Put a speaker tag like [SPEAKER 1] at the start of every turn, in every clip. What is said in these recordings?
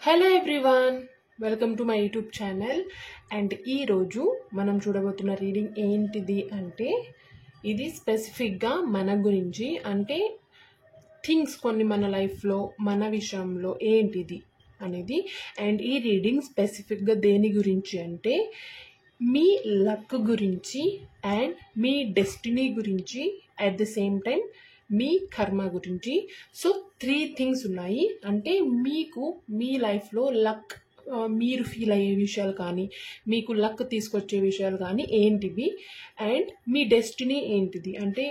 [SPEAKER 1] Hello everyone, welcome to my YouTube channel. And ఈరోజు మనం చూడబోతున్న reading ఏంటిది అంటే, ఇది స్పెసిఫిక్గా మన గురించి, అంటే థింగ్స్ కొన్ని మన లైఫ్లో మన విషయంలో ఏంటిది అనేది. అండ్ ఈ రీడింగ్ స్పెసిఫిక్గా దేని గురించి అంటే, మీ లక్ గురించి అండ్ మీ డెస్టినీ గురించి, అట్ ద సేమ్ టైం మీ కర్మ గురించి. సో 3 థింగ్స్ ఉన్నాయి. అంటే మీకు మీ లైఫ్లో లక్, మీరు ఫీల్ అయ్యే విషయాలు కానీ, మీకు లక్ తీసుకొచ్చే విషయాలు కానీ ఏంటివి, అండ్ మీ డెస్టినీ ఏంటిది. అంటే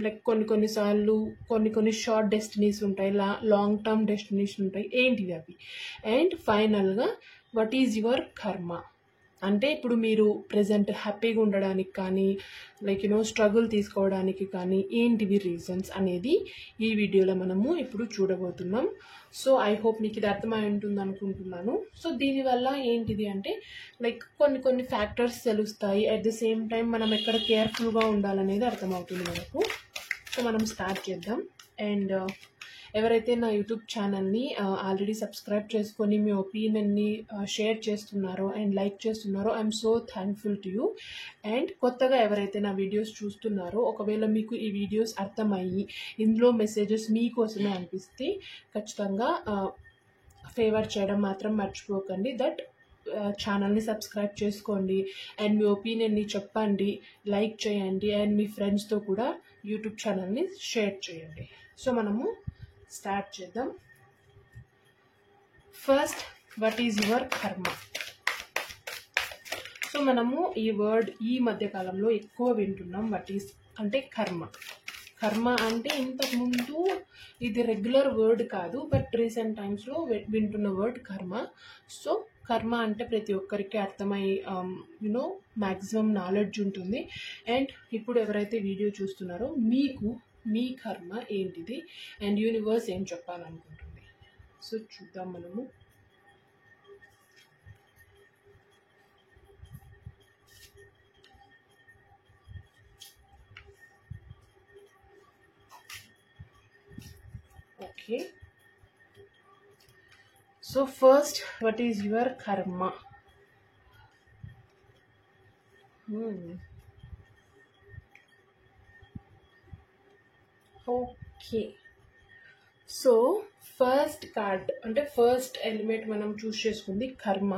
[SPEAKER 1] లైక్ కొన్నిసార్లు కొన్ని షార్ట్ డెస్టినీస్ ఉంటాయి, లాంగ్ టర్మ్ డెస్టినీస్ ఉంటాయి, ఏంటివి అవి. అండ్ ఫైనల్గా వాట్ ఈజ్ యువర్ కర్మ. అంటే ఇప్పుడు మీరు ప్రజెంట్ హ్యాపీగా ఉండడానికి కానీ, లైక్ స్ట్రగుల్ తీసుకోవడానికి కానీ ఏంటివి రీజన్స్ అనేది ఈ వీడియోలో మనము ఇప్పుడు చూడబోతున్నాం. సో ఐ హోప్ మీకు ఇది అర్థమై ఉంటుంది అనుకుంటున్నాను. సో దీనివల్ల ఏంటిది అంటే, లైక్ కొన్ని ఫ్యాక్టర్స్ తెలుస్తాయి. అట్ ద సేమ్ టైం మనం ఎక్కడ కేర్ఫుల్గా ఉండాలనేది అర్థమవుతుంది మనకు. సో మనం స్టార్ట్ చేద్దాం. అండ్ ఎవరైతే నా యూట్యూబ్ ఛానల్ని ఆల్రెడీ సబ్స్క్రైబ్ చేసుకొని మీ ఒపీనియన్ని షేర్ చేస్తున్నారో అండ్ లైక్ చేస్తున్నారో, I'm so thankful to you. And కొత్తగా ఎవరైతే నా వీడియోస్ చూస్తున్నారో, ఒకవేళ మీకు ఈ వీడియోస్ అర్థమయ్యి ఇందులో మెసేజెస్ మీకోసమే అనిపిస్తే ఖచ్చితంగా ఫేవర్ చేయడం మాత్రం మర్చిపోకండి. దట్ ఛానల్ని సబ్స్క్రైబ్ చేసుకోండి అండ్ మీ ఒపీనియన్ని చెప్పండి, లైక్ చేయండి, అండ్ మీ ఫ్రెండ్స్తో కూడా యూట్యూబ్ ఛానల్ని షేర్ చేయండి. సో మనము స్టార్ట్ చేద్దాం. ఫస్ట్, వాట్ ఈజ్ యువర్ కర్మ. సో మనము ఈ వర్డ్ ఈ మధ్యకాలంలో ఎక్కువ వింటున్నాం. వాట్ ఈజ్ అంటే కర్మ. కర్మ అంటే ఇంతకుముందు ఇది రెగ్యులర్ వర్డ్ కాదు, బట్ రీసెంట్ టైమ్స్లో వింటున్న వర్డ్ కర్మ. సో కర్మ అంటే ప్రతి ఒక్కరికి అర్థమై మ్యాక్సిమం నాలెడ్జ్ ఉంటుంది. అండ్ ఇప్పుడు ఎవరైతే వీడియో చూస్తున్నారో మీకు మీ కర్మ ఏంటిది అండ్ యూనివర్స్ ఏం చెప్పాలనుకుంటుంది. సో చూద్దాం మనము. Okay, so first, what is your కర్మ. ఓకే, సో ఫస్ట్ కార్డ్ అంటే ఫస్ట్ ఎలిమెంట్ మనం చూస్ చేసుకుంది కర్మ.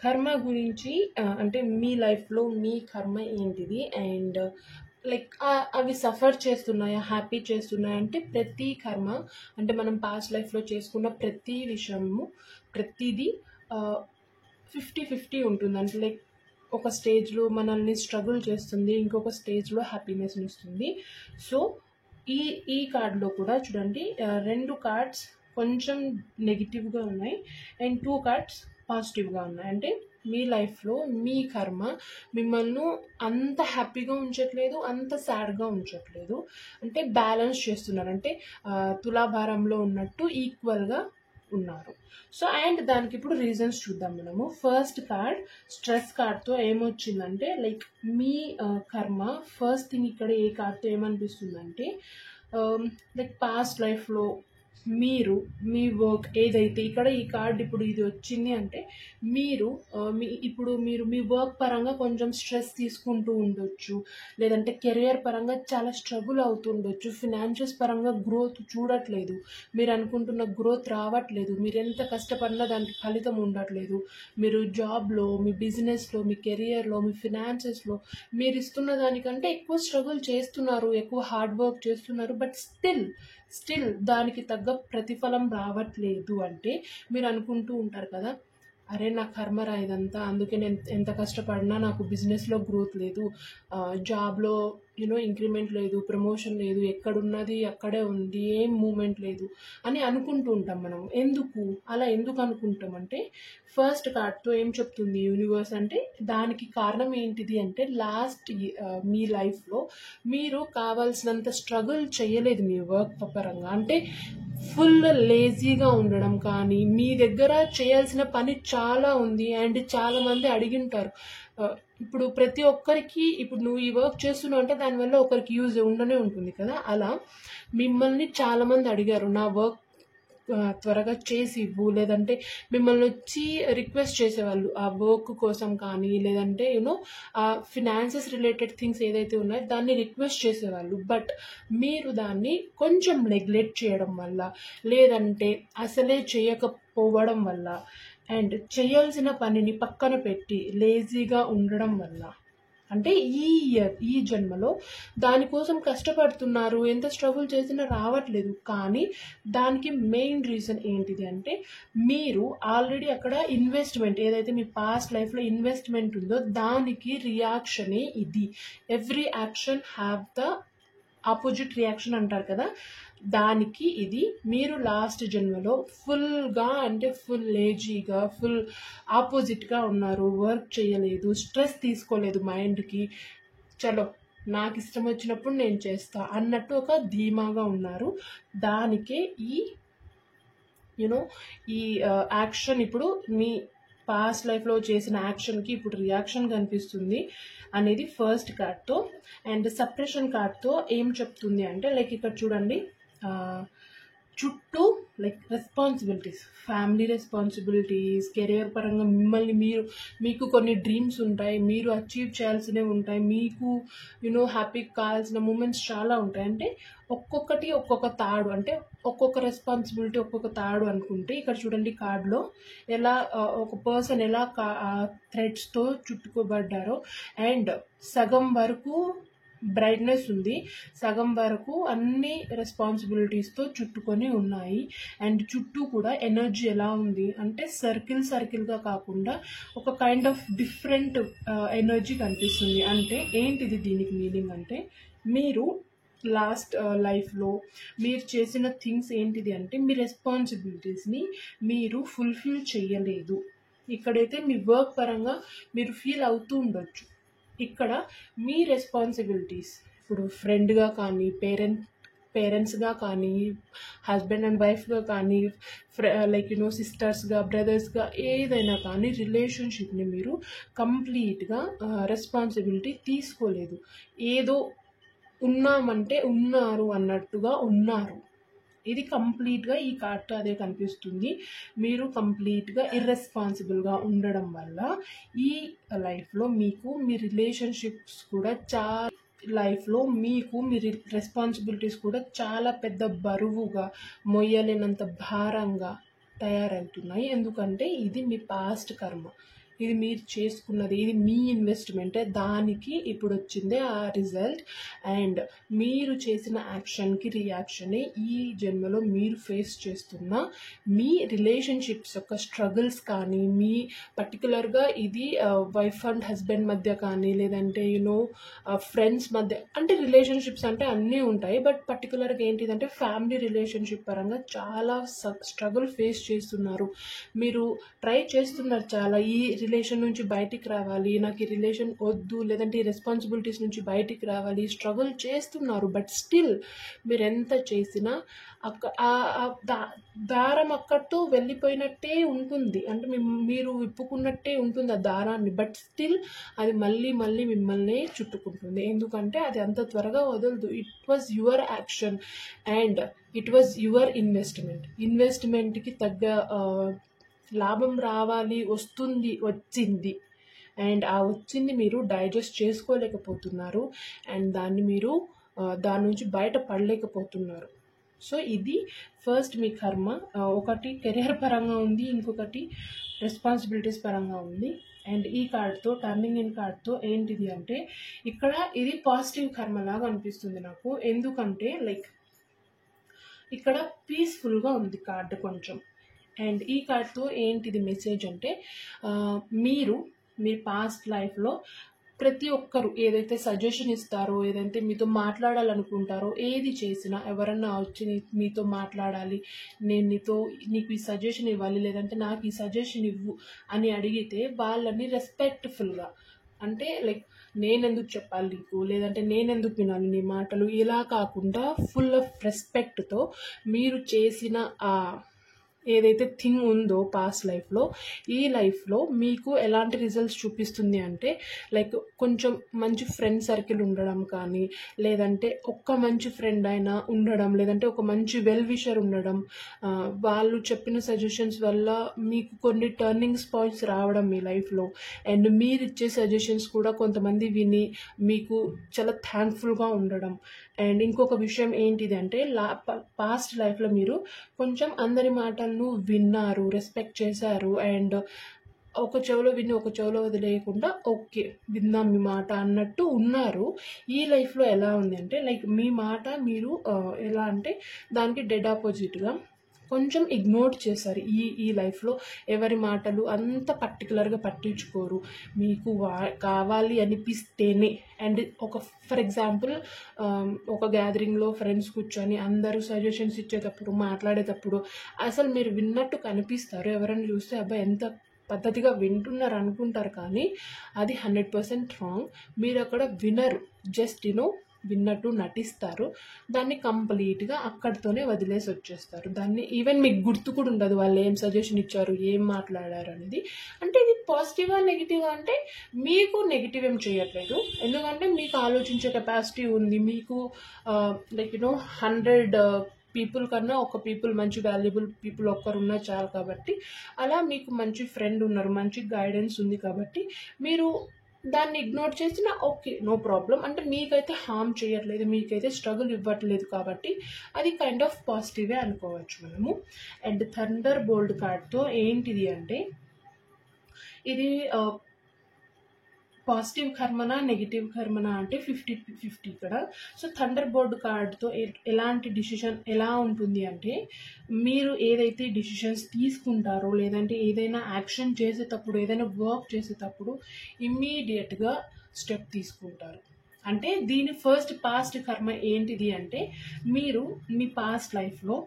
[SPEAKER 1] కర్మ గురించి అంటే మీ లైఫ్లో మీ కర్మ ఏంటిది అండ్ లైక్ అవి సఫర్ చేస్తున్నాయా, హ్యాపీ చేస్తున్నాయా అంటే ప్రతి కర్మ అంటే మనం పాస్ట్ లైఫ్లో చేసుకున్న ప్రతి విషయము, ప్రతిదీ 50-50 ఉంటుంది. అంటే లైక్ ఒక స్టేజ్లో మనల్ని స్ట్రగుల్ చేస్తుంది, ఇంకొక స్టేజ్లో హ్యాపీనెస్ని ఇస్తుంది. సో ఈ కార్డ్లో కూడా చూడండి, 2 కార్డ్స్ కొంచెం నెగిటివ్గా ఉన్నాయి అండ్ 2 కార్డ్స్ పాజిటివ్గా ఉన్నాయి. అంటే మీ లైఫ్లో మీ కర్మ మిమ్మల్ని అంత హ్యాపీగా ఉంచట్లేదు, అంత సాడ్గా ఉంచట్లేదు. అంటే బ్యాలెన్స్ చేస్తున్నారు. అంటే తులాభారంలో ఉన్నట్టు ఈక్వల్గా ఉన్నారు. సో అండ్ దానికి ఇప్పుడు రీజన్స్ చూద్దాం మనము. ఫస్ట్ కార్డ్ స్ట్రెస్ కార్డ్తో ఏమొచ్చిందంటే, లైక్ మీ కర్మ ఫస్ట్ థింగ్ ఇక్కడ ఏ కార్డ్తో ఏమనిపిస్తుందంటే, లైక్ పాస్ట్ లైఫ్లో మీరు మీ వర్క్ ఏదైతే ఇక్కడ ఈ కార్డ్ ఇప్పుడు ఇది వచ్చింది అంటే, మీరు ఇప్పుడు మీ వర్క్ పరంగా కొంచెం స్ట్రెస్ తీసుకుంటూ ఉండొచ్చు, లేదంటే కెరియర్ పరంగా చాలా స్ట్రగుల్ అవుతుండొచ్చు, ఫినాన్షియల్స్ పరంగా గ్రోత్ చూడట్లేదు, మీరు అనుకుంటున్న గ్రోత్ రావట్లేదు, మీరు ఎంత కష్టపడినా దానికి ఫలితం ఉండట్లేదు, మీరు జాబ్లో, మీ బిజినెస్లో, మీ కెరియర్లో, మీ ఫినాన్సెస్లో మీరు ఇస్తున్న దానికంటే ఎక్కువ స్ట్రగుల్ చేస్తున్నారు, ఎక్కువ హార్డ్ వర్క్ చేస్తున్నారు, బట్ స్టిల్ దానికి తగ్గ ప్రతిఫలం రావట్లేదు. అంటే మీరు అనుకుంటూ ఉంటారు కదా, అరే నా కర్మరా ఇదంతా, అందుకే నేను ఎంత కష్టపడినా నాకు బిజినెస్లో గ్రోత్ లేదు, జాబ్లో ఇంక్రిమెంట్ లేదు, ప్రమోషన్ లేదు, ఎక్కడున్నది అక్కడే ఉంది, ఏం మూమెంట్ లేదు అని అనుకుంటూ ఉంటాం మనం. అలా ఎందుకు అనుకుంటామంటే, ఫస్ట్ కార్డ్తో ఏం చెప్తుంది యూనివర్స్ అంటే, దానికి కారణం ఏంటిది అంటే, లాస్ట్ మీ లైఫ్లో మీరు కావాల్సినంత స్ట్రగుల్ చేయలేదు మీ వర్క్ పరంగా. అంటే ఫుల్ లేజీగా ఉండడం కానీ, మీ దగ్గర చేయాల్సిన పని చాలా ఉంది అండ్ చాలామంది అడిగింటారు. ఇప్పుడు ప్రతి ఒక్కరికి, ఇప్పుడు నువ్వు ఈ వర్క్ చేస్తున్నావు అంటే దానివల్ల ఒకరికి యూజ్ ఉండనే ఉంటుంది కదా. అలా మిమ్మల్ని చాలామంది అడిగారు, నా వర్క్ త్వరగా చేసి ఇవ్వు, లేదంటే మిమ్మల్ని వచ్చి రిక్వెస్ట్ చేసేవాళ్ళు ఆ వర్క్ కోసం కానీ, లేదంటే ఆ ఫినాన్సెస్ రిలేటెడ్ థింగ్స్ ఏదైతే ఉన్నాయో దాన్ని రిక్వెస్ట్ చేసేవాళ్ళు. బట్ మీరు దాన్ని కొంచెం నెగ్లెక్ట్ చేయడం వల్ల, లేదంటే అసలే చేయకపోవడం వల్ల, అండ్ చేయాల్సిన పనిని పక్కన పెట్టి లేజీగా ఉండడం వల్ల, అంటే ఈ జన్మలో దానికోసం కష్టపడుతున్నారు, ఎంత స్ట్రగుల్ చేసినా రావట్లేదు. కానీ దానికి మెయిన్ రీజన్ ఏంటిది అంటే, మీరు ఆల్రెడీ అక్కడ ఇన్వెస్ట్మెంట్ ఏదైతే మీ పాస్ట్ లైఫ్లో ఇన్వెస్ట్మెంట్ ఉందో దానికి రియాక్షనే ఇది. Every action have the opposite reaction అంటారు కదా, దానికి ఇది. మీరు లాస్ట్ జన్మలో ఫుల్గా అంటే ఫుల్ లేజీగా, ఫుల్ ఆపోజిట్గా ఉన్నారు. వర్క్ చేయలేదు, స్ట్రెస్ తీసుకోలేదు మైండ్కి. చలో నాకు ఇష్టం వచ్చినప్పుడు నేను చేస్తా అన్నట్టు ఒక ధీమాగా ఉన్నారు. దానికే ఈ ఈ యాక్షన్ ఇప్పుడు మీ పాస్ట్ లైఫ్లో చేసిన యాక్షన్కి ఇప్పుడు రియాక్షన్ కనిపిస్తుంది అనేది ఫస్ట్ కార్డ్తో. అండ్ సప్రెషన్ కార్డ్తో ఏం చెప్తుంది అంటే, లైక్ ఇక్కడ చూడండి, చుట్టూ like responsibilities, family responsibilities, career పరంగా మీకు కొన్ని డ్రీమ్స్ ఉంటాయి, మీరు అచీవ్ చేయాల్సినవి ఉంటాయి, మీకు హ్యాపీగా కావాల్సిన మూమెంట్స్ చాలా ఉంటాయి. అంటే ఒక్కొక్కటి ఒక్కొక్క తాడు, అంటే ఒక్కొక్క రెస్పాన్సిబిలిటీ ఒక్కొక్క తాడు అనుకుంటే, ఇక్కడ చూడండి కార్డ్లో ఎలా ఒక పర్సన్ ఎలా థ్రెడ్స్తో చుట్టుకోబడ్డారో, అండ్ సగం వరకు బ్రైట్నెస్ ఉంది, సగం వరకు అన్ని రెస్పాన్సిబిలిటీస్తో చుట్టుకొని ఉన్నాయి. అండ్ చుట్టూ కూడా ఎనర్జీ ఎలా ఉంది అంటే సర్కిల్గా కాకుండా ఒక కైండ్ ఆఫ్ డిఫరెంట్ ఎనర్జీ కనిపిస్తుంది. అంటే ఏంటిది దీనికి మీనింగ్ అంటే, మీరు లాస్ట్ లైఫ్లో మీరు చేసిన థింగ్స్ ఏంటిది అంటే, మీ రెస్పాన్సిబిలిటీస్ని మీరు ఫుల్ఫిల్ చేయలేదు. ఇక్కడైతే మీ వర్క్ పరంగా మీరు ఫీల్ అవుతూ ఉండొచ్చు. ఇక్కడ మీ రెస్పాన్సిబిలిటీస్ ఇప్పుడు ఫ్రెండ్గా కానీ, పేరెంట్స్గా కానీ, హస్బెండ్ అండ్ వైఫ్గా కానీ, లైక్ సిస్టర్స్గా, బ్రదర్స్గా, ఏదైనా కానీ రిలేషన్షిప్ని మీరు కంప్లీట్గా రెస్పాన్సిబిలిటీ తీసుకోలేదు. ఏదో ఉన్నామంటే ఉన్నారు అన్నట్టుగా ఉన్నారు. ఇది కంప్లీట్గా ఈ కార్డ్తో అదే కనిపిస్తుంది. మీరు కంప్లీట్గా ఇర్రెస్పాన్సిబుల్గా ఉండడం వల్ల ఈ లైఫ్లో మీకు మీ రిలేషన్షిప్స్ కూడా మీ రెస్పాన్సిబిలిటీస్ కూడా చాలా పెద్ద బరువుగా, మొయ్యలేనంత భారంగా తయారవుతున్నాయి. ఎందుకంటే ఇది మీ పాస్ట్ కర్మ, ఇది మీరు చేసుకున్నది, ఇది మీ ఇన్వెస్ట్మెంట్, దానికి ఇప్పుడు వచ్చిందే ఆ రిజల్ట్. అండ్ మీరు చేసిన యాక్షన్కి రియాక్షనే ఈ జన్మలో మీరు ఫేస్ చేస్తున్న మీ రిలేషన్షిప్స్ యొక్క స్ట్రగుల్స్ కానీ, మీ పర్టికులర్గా ఇది వైఫ్ అండ్ హస్బెండ్ మధ్య కానీ, లేదంటే ఫ్రెండ్స్ మధ్య, అంటే రిలేషన్షిప్స్ అంటే అన్నీ ఉంటాయి, బట్ పర్టికులర్గా ఏంటిదంటే ఫ్యామిలీ రిలేషన్షిప్ పరంగా చాలా స్ట్రగుల్ ఫేస్ చేస్తున్నారు. మీరు ట్రై చేస్తున్నారు చాలా, ఈ రిలేషన్ నుంచి బయటికి రావాలి, నాకు ఈ రిలేషన్ వద్దు, లేదంటే ఈ రెస్పాన్సిబిలిటీస్ నుంచి బయటికి రావాలి, స్ట్రగుల్ చేస్తున్నారు. బట్ స్టిల్ మీరు ఎంత చేసినా దారం అక్కడితో వెళ్ళిపోయినట్టే ఉంటుంది, అంటే మీరు విప్పుకున్నట్టే ఉంటుంది ఆ దారాన్ని. బట్ స్టిల్ అది మళ్ళీ మిమ్మల్ని చుట్టుకుంటుంది, ఎందుకంటే అది అంత త్వరగా వదలదు. It was your action and it was your ఇన్వెస్ట్మెంట్కి తగ్గ లాభం రావాలి, వచ్చింది. అండ్ ఆ వచ్చింది మీరు డైజెస్ట్ చేసుకోలేకపోతున్నారు, అండ్ దాని నుంచి బయట పడలేకపోతున్నారు. సో ఇది ఫస్ట్ మీ కర్మ. ఒకటి కెరియర్ పరంగా ఉంది, ఇంకొకటి రెస్పాన్సిబిలిటీస్ పరంగా ఉంది. అండ్ ఈ కార్డ్తో, టర్నింగ్ ఇన్ కార్డ్తో ఏంటిది అంటే, ఇక్కడ ఇది పాజిటివ్ కర్మ లాగా అనిపిస్తుంది నాకు. ఎందుకంటే లైక్ ఇక్కడ పీస్ఫుల్గా ఉంది కార్డు కొంచెం. అండ్ ఈ కార్డ్తో ఏంటిది మెసేజ్ అంటే, మీరు మీ పాస్ట్ లైఫ్లో ప్రతి ఒక్కరు ఏదైతే సజెషన్ ఇస్తారో, ఏదైతే మీతో మాట్లాడాలనుకుంటారో, ఏది చేసినా ఎవరన్నా వచ్చి మీతో మాట్లాడాలి, నేను నీకు ఈ సజెషన్ ఇవ్వాలి, లేదంటే నాకు ఈ సజెషన్ ఇవ్వు అని అడిగితే వాళ్ళని రెస్పెక్ట్ఫుల్గా, అంటే లైక్ నేనెందుకు చెప్పాలి నీకు, లేదంటే నేనెందుకు వినాలి నీ మాటలు, ఇలా కాకుండా ఫుల్ ఆఫ్ రెస్పెక్ట్తో మీరు చేసిన ఏదైతే థింగ్ ఉందో పాస్ట్ లైఫ్లో, ఈ లైఫ్లో మీకు ఎలాంటి రిజల్ట్స్ చూపిస్తుంది అంటే లైక్ కొంచెం మంచి ఫ్రెండ్ సర్కిల్ ఉండడం కానీ, లేదంటే ఒక్క మంచి ఫ్రెండ్ అయినా ఉండడం, లేదంటే ఒక మంచి వెల్ విషర్ ఉండడం, వాళ్ళు చెప్పిన సజెషన్స్ వల్ల మీకు కొన్ని టర్నింగ్స్ పాయింట్స్ రావడం మీ లైఫ్లో, అండ్ మీరు ఇచ్చే సజెషన్స్ కూడా కొంతమంది విని మీకు చాలా థ్యాంక్ఫుల్గా ఉండడం. అండ్ ఇంకొక విషయం ఏంటిది అంటే పాస్ట్ లైఫ్లో మీరు కొంచెం అందరి మాటలను విన్నారు, రెస్పెక్ట్ చేశారు, అండ్ ఒక చెవిలో విని ఒక చెవిలో వదిలేయకుండా ఓకే విందాం మీ మాట అన్నట్టు ఉన్నారు. ఈ లైఫ్లో ఎలా ఉంది అంటే లైక్ మీ మాట మీరు ఎలా అంటే దానికి డెడ్ ఆపోజిట్గా కొంచెం ఇగ్నోర్ చేశారు. ఈ లైఫ్లో ఎవరి మాటలు అంత పర్టికులర్గా పట్టించుకోరు. మీకు కావాలి అనిపిస్తేనే, అండ్ ఫర్ ఎగ్జాంపుల్ ఒక గ్యాదరింగ్లో ఫ్రెండ్స్ కూర్చొని అందరూ సజెషన్స్ ఇచ్చేటప్పుడు, మాట్లాడేటప్పుడు అసలు మీరు విన్నట్టు కనిపిస్తారు. ఎవరైనా చూస్తే అబ్బాయి ఎంత పద్ధతిగా వింటున్నారు అనుకుంటారు, కానీ అది 100% రాంగ్. మీరు అక్కడ వినరు, జస్ట్ విన్నట్టు నటిస్తారు. దాన్ని కంప్లీట్గా అక్కడితోనే వదిలేసి వచ్చేస్తారు. దాన్ని ఈవెన్ మీకు గుర్తు కూడా ఉండదు వాళ్ళు ఏం సజెషన్ ఇచ్చారు, ఏం మాట్లాడారు అనేది. అంటే ఇది పాజిటివ్గా నెగిటివ్గా అంటే మీకు నెగిటివ్ ఏం చేయట్లేదు, ఎందుకంటే మీకు ఆలోచించే కెపాసిటీ ఉంది. మీకు లైక్ 100 పీపుల్ కన్నా ఒక పీపుల్ మంచి వాల్యుబుల్ పీపుల్ ఒక్కరున్నా చాలు. కాబట్టి అలా మీకు మంచి ఫ్రెండ్ ఉన్నారు, మంచి గైడెన్స్ ఉంది. కాబట్టి మీరు దాన్ని ఇగ్నోర్ చేసినా ఓకే, నో ప్రాబ్లం. అంటే మీకైతే హార్మ్ చేయట్లేదు, మీకైతే స్ట్రగుల్ ఇవ్వట్లేదు, కాబట్టి అది కైండ్ ఆఫ్ పాజిటివే అనుకోవచ్చు మనము. అండ్ థండర్ బోల్ట్ కార్డ్తో ఏంటిది అంటే ఇది పాజిటివ్ కర్మనా నెగిటివ్ కర్మనా అంటే 50-50 ఇక్కడ. సో థండర్ బోల్ట్ కార్డ్తో ఎలాంటి డిసిషన్ ఎలా ఉంటుంది అంటే మీరు ఏదైతే డిసిషన్స్ తీసుకుంటారో, లేదంటే ఏదైనా యాక్షన్ చేసేటప్పుడు, ఏదైనా వర్క్ చేసేటప్పుడు ఇమ్మీడియట్గా స్టెప్ తీసుకుంటారు. అంటే దీని ఫస్ట్ పాస్ట్ కర్మ ఏంటిది అంటే మీరు మీ పాస్ట్ లైఫ్లో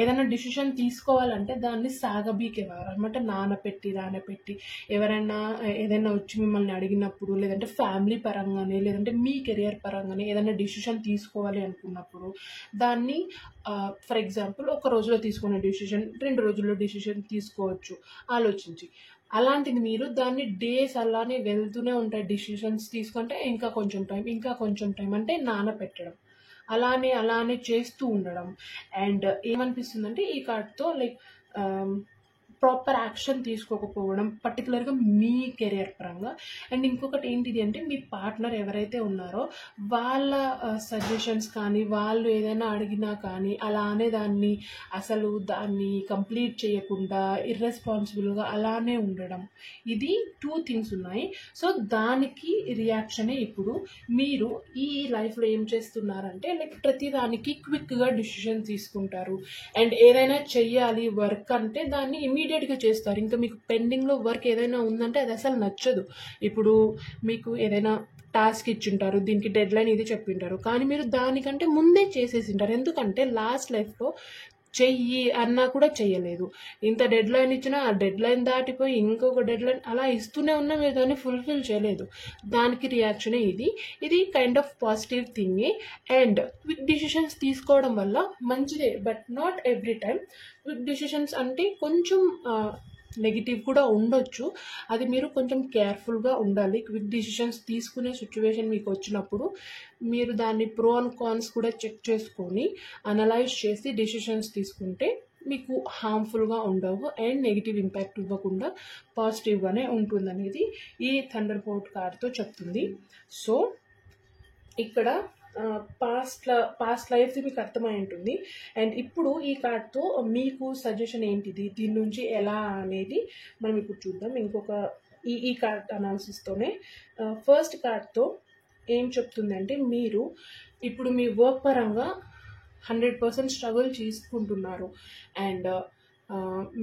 [SPEAKER 1] ఏదైనా డిసిషన్ తీసుకోవాలంటే దాన్ని సాగబీకేవారు అనమాట. నానపెట్టి ఎవరైనా ఏదైనా వచ్చి మిమ్మల్ని అడిగినప్పుడు, లేదంటే ఫ్యామిలీ పరంగానే, లేదంటే మీ కెరియర్ పరంగానే ఏదైనా డిసిషన్ తీసుకోవాలి అనుకున్నప్పుడు దాన్ని ఫర్ ఎగ్జాంపుల్ ఒక రోజులో తీసుకునే డిసిషన్ 2 రోజుల్లో డిసిషన్ తీసుకోవచ్చు ఆలోచించి. అలాంటిది మీరు దాన్ని డేస్ అలానే వెళ్తూనే ఉంటాయి. డిసిషన్స్ తీసుకుంటే ఇంకా కొంచెం టైం అంటే నానపెట్టడం, అలానే చేస్తూ ఉండడం. అండ్ ఏమనిపిస్తుందంటే ఈ కార్డ్తో లైక్ ప్రాపర్ యాక్షన్ తీసుకోకపోవడం, పర్టికులర్గా మీ కెరియర్ పరంగా. అండ్ ఇంకొకటి ఏంటిది అంటే మీ పార్ట్నర్ ఎవరైతే ఉన్నారో వాళ్ళ సజెషన్స్ కానీ, వాళ్ళు ఏదైనా అడిగినా కానీ అలానే దాన్ని కంప్లీట్ చేయకుండా ఇర్రెస్పాన్సిబుల్గా అలానే ఉండడం. ఇది 2 థింగ్స్ ఉన్నాయి. సో దానికి రియాక్షనే ఇప్పుడు మీరు ఈ లైఫ్లో ఏం చేస్తున్నారంటే లైక్ ప్రతిదానికి క్విక్గా డిసిషన్ తీసుకుంటారు. అండ్ ఏదైనా చెయ్యాలి వర్క్ అంటే దాన్ని ఇమీడియట్గా చేస్తారు. ఇంకా మీకు పెండింగ్లో వర్క్ ఏదైనా ఉందంటే అది అసలు నచ్చదు. ఇప్పుడు మీకు ఏదైనా టాస్క్ ఇచ్చింటారు, దీనికి డెడ్ లైన్ ఇది చెప్పింటారు, కానీ మీరు దానికంటే ముందే చేసేసింటారు. ఎందుకంటే లాస్ట్ లైఫ్లో చెయ్యి అన్నా కూడా చెయ్యలేదు. ఇంత డెడ్ లైన్ ఇచ్చినా ఆ డెడ్ లైన్ దాటిపోయి ఇంకొక డెడ్ లైన్ అలా ఇస్తూనే ఉన్నా మీరు దాన్ని ఫుల్ఫిల్ చేయలేదు. దానికి రియాక్షనే ఇది కైండ్ ఆఫ్ పాజిటివ్ థింగే. అండ్ క్విక్ డిసిషన్స్ తీసుకోవడం వల్ల మంచిదే, but not every time. Quick decisions అంటే కొంచెం నెగిటివ్ కూడా ఉండొచ్చు. అది మీరు కొంచెం కేర్ఫుల్గా ఉండాలి. క్విక్ డిసిషన్స్ తీసుకునే సిచ్యువేషన్ మీకు వచ్చినప్పుడు మీరు దాన్ని ప్రో అండ్ కాన్స్ కూడా చెక్ చేసుకొని అనలైజ్ చేసి డిసిషన్స్ తీసుకుంటే మీకు హార్మ్ఫుల్గా ఉండవు అండ్ నెగిటివ్ ఇంపాక్ట్ ఇవ్వకుండా పాజిటివ్గానే ఉంటుందనేది ఈ థండర్ బోల్ట్ కార్డ్తో చెప్తుంది. సో ఇక్కడ పాస్ట్ లైఫ్ మీకు అర్థమై ఉంటుంది. అండ్ ఇప్పుడు ఈ కార్డ్తో మీకు సజెషన్ ఏంటిది, దీని నుంచి ఎలా అనేది మనం ఇప్పుడు చూద్దాం. ఈ కార్డ్ అనాలిసిస్తోనే ఫస్ట్ కార్డ్తో ఏం చెప్తుంది అంటే మీరు ఇప్పుడు మీ వర్క్ పరంగా 100% స్ట్రగుల్ చేసుకుంటున్నారు. అండ్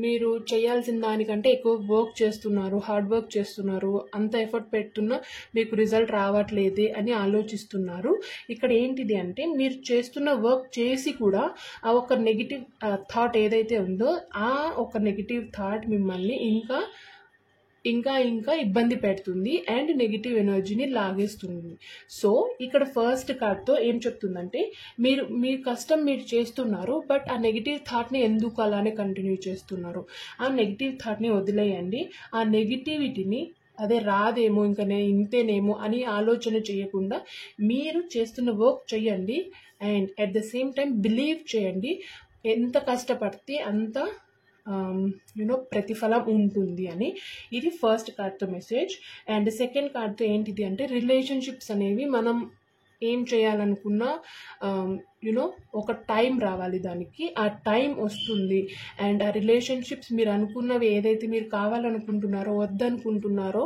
[SPEAKER 1] మీరు చేయాల్సిన దానికంటే ఎక్కువ వర్క్ చేస్తున్నారు, హార్డ్ వర్క్ చేస్తున్నారు, అంత ఎఫర్ట్ పెడుతున్నా మీకు రిజల్ట్ రావట్లేదే అని ఆలోచిస్తున్నారు. ఇక్కడ ఏంటిది అంటే మీరు చేస్తున్న వర్క్ చేసి కూడా ఆ ఒక నెగిటివ్ థాట్ ఏదైతే ఉందో ఆ ఒక నెగిటివ్ థాట్ మిమ్మల్ని ఇంకా ఇంకా ఇంకా ఇబ్బంది పెడుతుంది అండ్ నెగిటివ్ ఎనర్జీని లాగేస్తుంది. సో ఇక్కడ ఫస్ట్ కార్డ్తో ఏం చెప్తుందంటే మీ కష్టం మీరు చేస్తున్నారు, బట్ ఆ నెగిటివ్ థాట్ని ఎందుకు అలానే కంటిన్యూ చేస్తున్నారు? ఆ నెగిటివ్ థాట్ని వదిలేయండి. ఆ నెగిటివిటీని అదే రాదేమో ఇంకా నేను ఇంతేనేమో అని ఆలోచన చేయకుండా మీరు చేస్తున్న వర్క్ చేయండి. And at the same time believe చేయండి, ఎంత కష్టపడితే అంత ప్రతిఫలం ఉంటుంది అని. ఇది ఫస్ట్ కార్డ్తో మెసేజ్. అండ్ సెకండ్ కార్డ్తో ఏంటిది అంటే రిలేషన్షిప్స్ అనేవి మనం ఏం చేయాలనుకున్నా ఒక టైం రావాలి, దానికి ఆ టైం వస్తుంది. అండ్ ఆ రిలేషన్షిప్స్ మీరు అనుకున్నవి ఏదైతే మీరు కావాలనుకుంటున్నారో వద్దనుకుంటున్నారో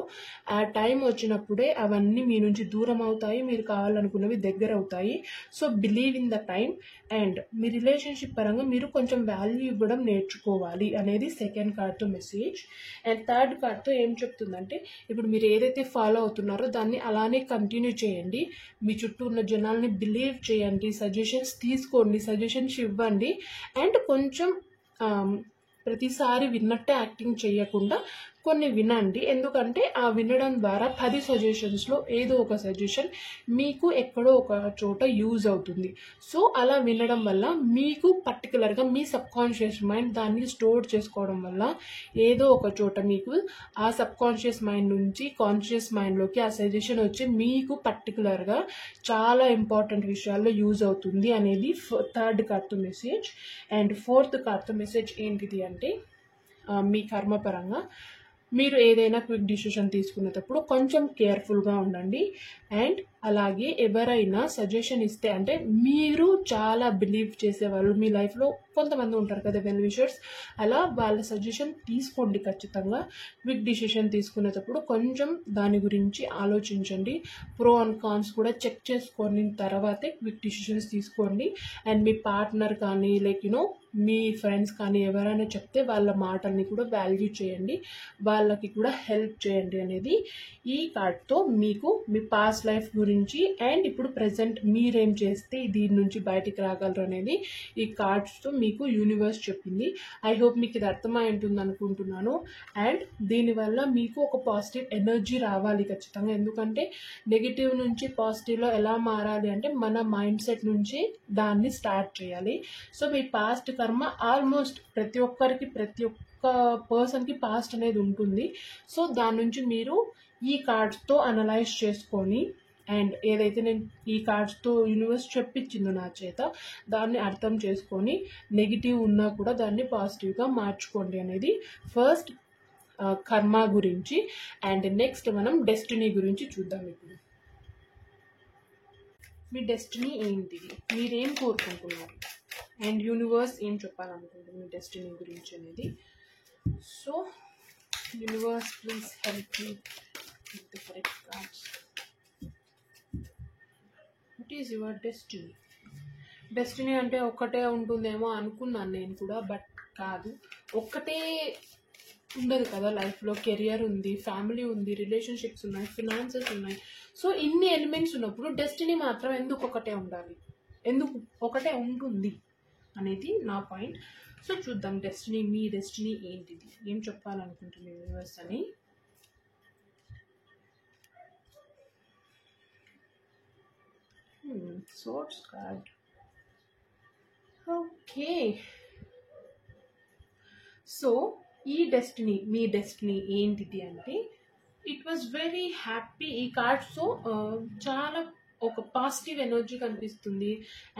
[SPEAKER 1] ఆ టైం వచ్చినప్పుడే అవన్నీ మీ నుంచి దూరం అవుతాయి, మీరు కావాలనుకున్నవి దగ్గర అవుతాయి. So believe in the time. And me relationship పరంగా మీరు కొంచెం వాల్యూ ఇవ్వడం నేర్చుకోవాలి అనేది సెకండ్ కార్డ్తో మెసేజ్. అండ్ థర్డ్ కార్డ్తో ఏం చెప్తుందంటే ఇప్పుడు మీరు ఏదైతే ఫాలో అవుతున్నారో దాన్ని అలానే కంటిన్యూ చేయండి. మీ చుట్టూ ఉన్న జనాల్ని బిలీవ్ చేయండి, సజెషన్స్ తీసుకోండి, సజెషన్స్ ఇవ్వండి. అండ్ కొంచెం ప్రతిసారి విన్నట్టే యాక్టింగ్ చేయకుండా కొన్ని వినండి. ఎందుకంటే ఆ వినడం ద్వారా 10 సజెషన్స్లో ఏదో ఒక సజెషన్ మీకు ఎక్కడో ఒక చోట యూజ్ అవుతుంది. సో అలా వినడం వల్ల మీకు పర్టికులర్గా మీ సబ్కాన్షియస్ మైండ్ దాన్ని స్టోర్ చేసుకోవడం వల్ల ఏదో ఒక చోట మీకు ఆ సబ్కాన్షియస్ మైండ్ నుంచి కాన్షియస్ మైండ్లోకి ఆ సజెషన్ వచ్చి మీకు పర్టికులర్గా చాలా ఇంపార్టెంట్ విషయాల్లో యూజ్ అవుతుంది అనేది థర్డ్ కార్డ్తో మెసేజ్. అండ్ ఫోర్త్ కార్డ్తో మెసేజ్ ఏంటిది అంటే మీ కర్మపరంగా మీరు ఏదైనా క్విక్ డిసిషన్ తీసుకునేటప్పుడు కొంచెం కేర్ఫుల్గా ఉండండి. అండ్ అలాగే ఎవరైనా సజెషన్ ఇస్తే అంటే మీరు చాలా బిలీవ్ చేసేవాళ్ళు మీ లైఫ్లో కొంతమంది ఉంటారు కదా, వెల్ విషర్స్, అలా వాళ్ళ సజెషన్ తీసుకోండి ఖచ్చితంగా. క్విక్ డిసిషన్ తీసుకునేటప్పుడు కొంచెం దాని గురించి ఆలోచించండి, ప్రో అండ్ కాన్స్ కూడా చెక్ చేసుకొని తర్వాతే క్విక్ డిసిషన్స్ తీసుకోండి. అండ్ మీ పార్ట్నర్ కానీ మీ ఫ్రెండ్స్ కానీ ఎవరైనా చెప్తే వాళ్ళ మాటల్ని కూడా వాల్యూ చేయండి, వాళ్ళకి కూడా హెల్ప్ చేయండి అనేది ఈ కార్డ్తో మీకు మీ పాస్ట్ లైఫ్ గురించి అండ్ ఇప్పుడు ప్రజెంట్ మీరేం చేస్తే దీని నుంచి బయటికి రాగలరు అనేది ఈ కార్డ్స్తో మీకు యూనివర్స్ చెప్పింది. ఐ హోప్ మీకు ఇది అర్థమై ఉంటుంది అనుకుంటున్నాను. అండ్ దీనివల్ల మీకు ఒక పాజిటివ్ ఎనర్జీ రావాలి ఖచ్చితంగా. ఎందుకంటే నెగిటివ్ నుంచి పాజిటివ్లో ఎలా మారాలి అంటే మన మైండ్ సెట్ నుంచి దాన్ని స్టార్ట్ చేయాలి. సో మీ పాస్ట్ కర్మ ఆల్మోస్ట్ ప్రతి ఒక్కరికి ప్రతి ఒక్క పర్సన్కి పాస్ట్ అనేది ఉంటుంది. సో దాని నుంచి మీరు ఈ కార్డ్స్తో అనలైజ్ చేసుకొని అండ్ ఏదైతే నేను ఈ కార్డ్స్తో యూనివర్స్ చెప్పించిందో నా చేత దాన్ని అర్థం చేసుకొని నెగిటివ్ ఉన్నా కూడా దాన్ని పాజిటివ్గా మార్చుకోండి అనేది ఫస్ట్ కర్మ గురించి. అండ్ నెక్స్ట్ మనం డెస్టినీ గురించి చూద్దాం. ఇప్పుడు మీ డెస్టినీ ఏంటిది, మీరేం కోరుకుంటున్నారు అండ్ యూనివర్స్ ఏం చెప్పాలనుకుంటుంది మీ డెస్టినీ గురించి అనేది. So universe please help me with the correct cards. What is your destiny? Destiny అంటే ఒక్కటే ఉంటుందేమో అనుకున్నాను నేను కూడా, బట్ కాదు. ఒక్కటే ఉండదు కదా లైఫ్లో. కెరియర్ ఉంది, ఫ్యామిలీ ఉంది, రిలేషన్షిప్స్ ఉన్నాయి, ఫినాన్సెస్ ఉన్నాయి. సో ఇన్ని ఎలిమెంట్స్ ఉన్నప్పుడు డెస్టినీ మాత్రం ఎందుకు ఒకటే ఉండాలి, ఎందుకు ఒకటే ఉంటుంది అనేది నా పాయింట్. సో చూద్దాం డెస్టినీ, మీ డెస్టినీ ఏంటిది, ఏం చెప్పాలనుకుంటుంది యూనివర్స్ అని. Source card. ఓకే, సో ఈ డెస్టినీ, మీ డెస్టినీ ఏంటిది అంటే ఇట్ వాజ్ వెరీ హ్యాపీ. ఈ కార్డ్స్తో చాలా ఒక పాజిటివ్ ఎనర్జీ కనిపిస్తుంది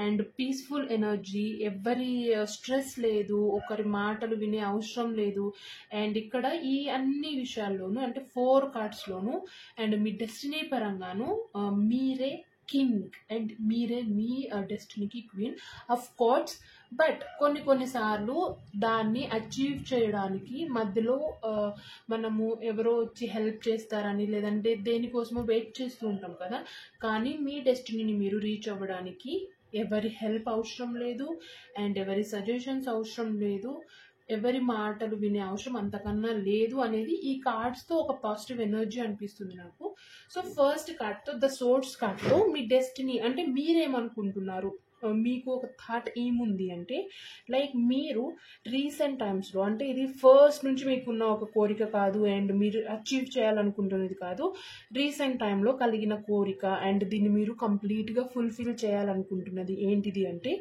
[SPEAKER 1] అండ్ పీస్ఫుల్ ఎనర్జీ. ఎవరి స్ట్రెస్ లేదు, ఒకరి మాటలు వినే అవసరం లేదు. అండ్ ఇక్కడ ఈ అన్ని విషయాల్లోనూ అంటే 4 కార్డ్స్లోనూ అండ్ మీ డెస్టినీ పరంగాను మీరే కింగ్ అండ్ మీరే మీ డెస్టినీకి క్వీన్ ఆఫ్ కోర్స్. బట్ కొన్నిసార్లు దాన్ని అచీవ్ చేయడానికి మధ్యలో మనము ఎవరో వచ్చి హెల్ప్ చేస్తారని లేదంటే దేనికోసమో వెయిట్ చేస్తూ ఉంటాం కదా. కానీ మీ డెస్టినీని మీరు రీచ్ అవ్వడానికి ఎవరి హెల్ప్ అవసరం లేదు అండ్ ఎవరి సజెషన్స్ అవసరం లేదు, ఎవరి మాటలు వినే అవసరం అంతకన్నా లేదు అనేది ఈ కార్డ్స్తో ఒక పాజిటివ్ ఎనర్జీ అనిపిస్తుంది నాకు. సో ఫస్ట్ కార్డ్తో ద సోర్స్ కార్డ్తో మీ డెస్టినీ అంటే మీరేమనుకుంటున్నారు, మీకు ఒక థాట్ ఏముంది అంటే లైక్ మీరు రీసెంట్ టైమ్స్లో, అంటే ఇది ఫస్ట్ నుంచి మీకున్న ఒక కోరిక కాదు అండ్ మీరు అచీవ్ చేయాలనుకుంటున్నది కాదు, రీసెంట్ టైంలో కలిగిన కోరిక అండ్ దీన్ని మీరు కంప్లీట్గా ఫుల్ఫిల్ చేయాలనుకుంటున్నది ఏంటిది అంటే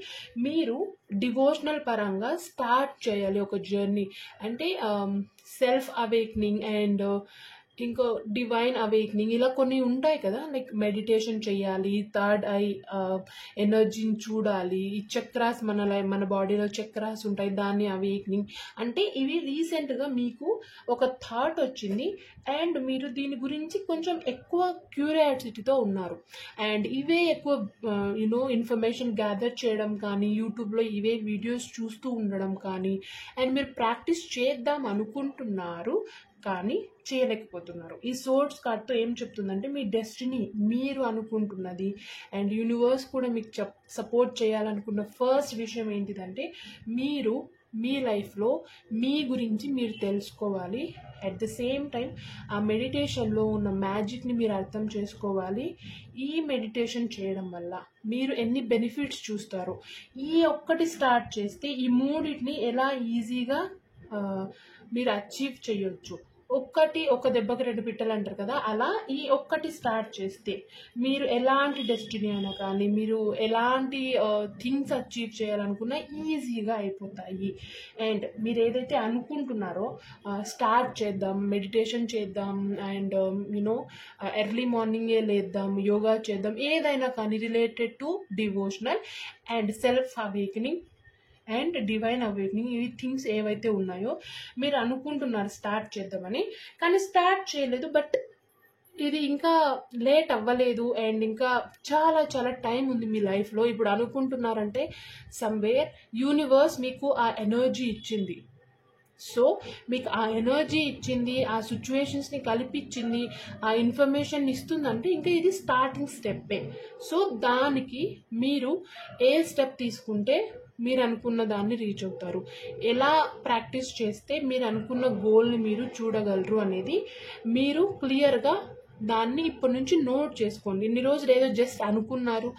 [SPEAKER 1] మీరు డివోషనల్ పరంగా స్టార్ట్ చేయాలి ఒక జర్నీ. అంటే సెల్ఫ్ అవేక్నింగ్ అండ్ ఇంకో డివైన్ అవేక్నింగ్ ఇలా కొన్ని ఉంటాయి కదా, లైక్ మెడిటేషన్ చేయాలి, థర్డ్ ఐ ఎనర్జీని చూడాలి, ఈ చక్రాస్ మన బాడీలో చక్రాస్ ఉంటాయి దాన్ని అవేక్నింగ్. అంటే ఇవి రీసెంట్గా మీకు ఒక థాట్ వచ్చింది అండ్ మీరు దీని గురించి కొంచెం ఎక్కువ క్యూరియాసిటీతో ఉన్నారు అండ్ ఇవే ఎక్కువ ఇన్ఫర్మేషన్ గ్యాదర్ చేయడం కానీ యూట్యూబ్లో ఇవే వీడియోస్ చూస్తూ ఉండడం కానీ అండ్ మీరు ప్రాక్టీస్ చేద్దాం అనుకుంటున్నారు కానీ చేయలేకపోతున్నారు. ఈ సోర్స్ కార్డ్తో ఏం చెప్తుందంటే మీ డెస్టినీ మీరు అనుకుంటున్నది అండ్ యూనివర్స్ కూడా మీకు సపోర్ట్ చేయాలనుకున్న ఫస్ట్ విషయం ఏంటిదంటే మీరు మీ లైఫ్లో మీ గురించి మీరు తెలుసుకోవాలి. అట్ ద సేమ్ టైం ఆ మెడిటేషన్లో ఉన్న మ్యాజిక్ని మీరు అర్థం చేసుకోవాలి. ఈ మెడిటేషన్ చేయడం వల్ల మీరు ఎన్ని బెనిఫిట్స్ చూస్తారో ఈ ఒక్కటి స్టార్ట్ చేస్తే ఈ మూడింటిని ఎలా ఈజీగా మీరు అచీవ్ చేయొచ్చు. ఒక దెబ్బకి రెండు పిట్టలు అంటారు కదా, అలా ఈ ఒక్కటి స్టార్ట్ చేస్తే మీరు ఎలాంటి డెస్టినీ అయినా కానీ మీరు ఎలాంటి థింగ్స్ అచీవ్ చేయాలనుకున్నా ఈజీగా అయిపోతాయి. అండ్ మీరు ఏదైతే అనుకుంటున్నారో స్టార్ట్ చేద్దాం, మెడిటేషన్ చేద్దాం అండ్ ఎర్లీ మార్నింగే లేద్దాం, యోగా చేద్దాం, ఏదైనా కానీ related to devotional and self awakening and divine awakening, ఇవి థింగ్స్ ఏవైతే ఉన్నాయో మీరు అనుకుంటున్నారు స్టార్ట్ చేద్దామని కానీ స్టార్ట్ చేయలేదు, బట్ ఇది ఇంకా లేట్ అవ్వలేదు అండ్ ఇంకా చాలా చాలా టైం ఉంది మీ లైఫ్లో. ఇప్పుడు అనుకుంటున్నారంటే సమ్వేర్ యూనివర్స్ మీకు ఆ ఎనర్జీ ఇచ్చింది. సో మీకు ఆ ఎనర్జీ ఇచ్చింది, ఆ సిచ్యువేషన్స్ని కల్పించింది, ఆ ఇన్ఫర్మేషన్ ఇస్తుందంటే ఇంకా ఇది స్టార్టింగ్ స్టెప్పే. సో దానికి మీరు ఏ స్టెప్ తీసుకుంటే మీరు అనుకున్న దాన్ని రీచ్ అవుతారు, ఎలా ప్రాక్టీస్ చేస్తే మీరు అనుకున్న గోల్ని మీరు చూడగలరు అనేది మీరు క్లియర్గా దాన్ని ఇప్పటి నుంచి నోట్ చేసుకోండి. ఇన్ని రోజులు ఏదో జస్ట్ అనుకున్నారు,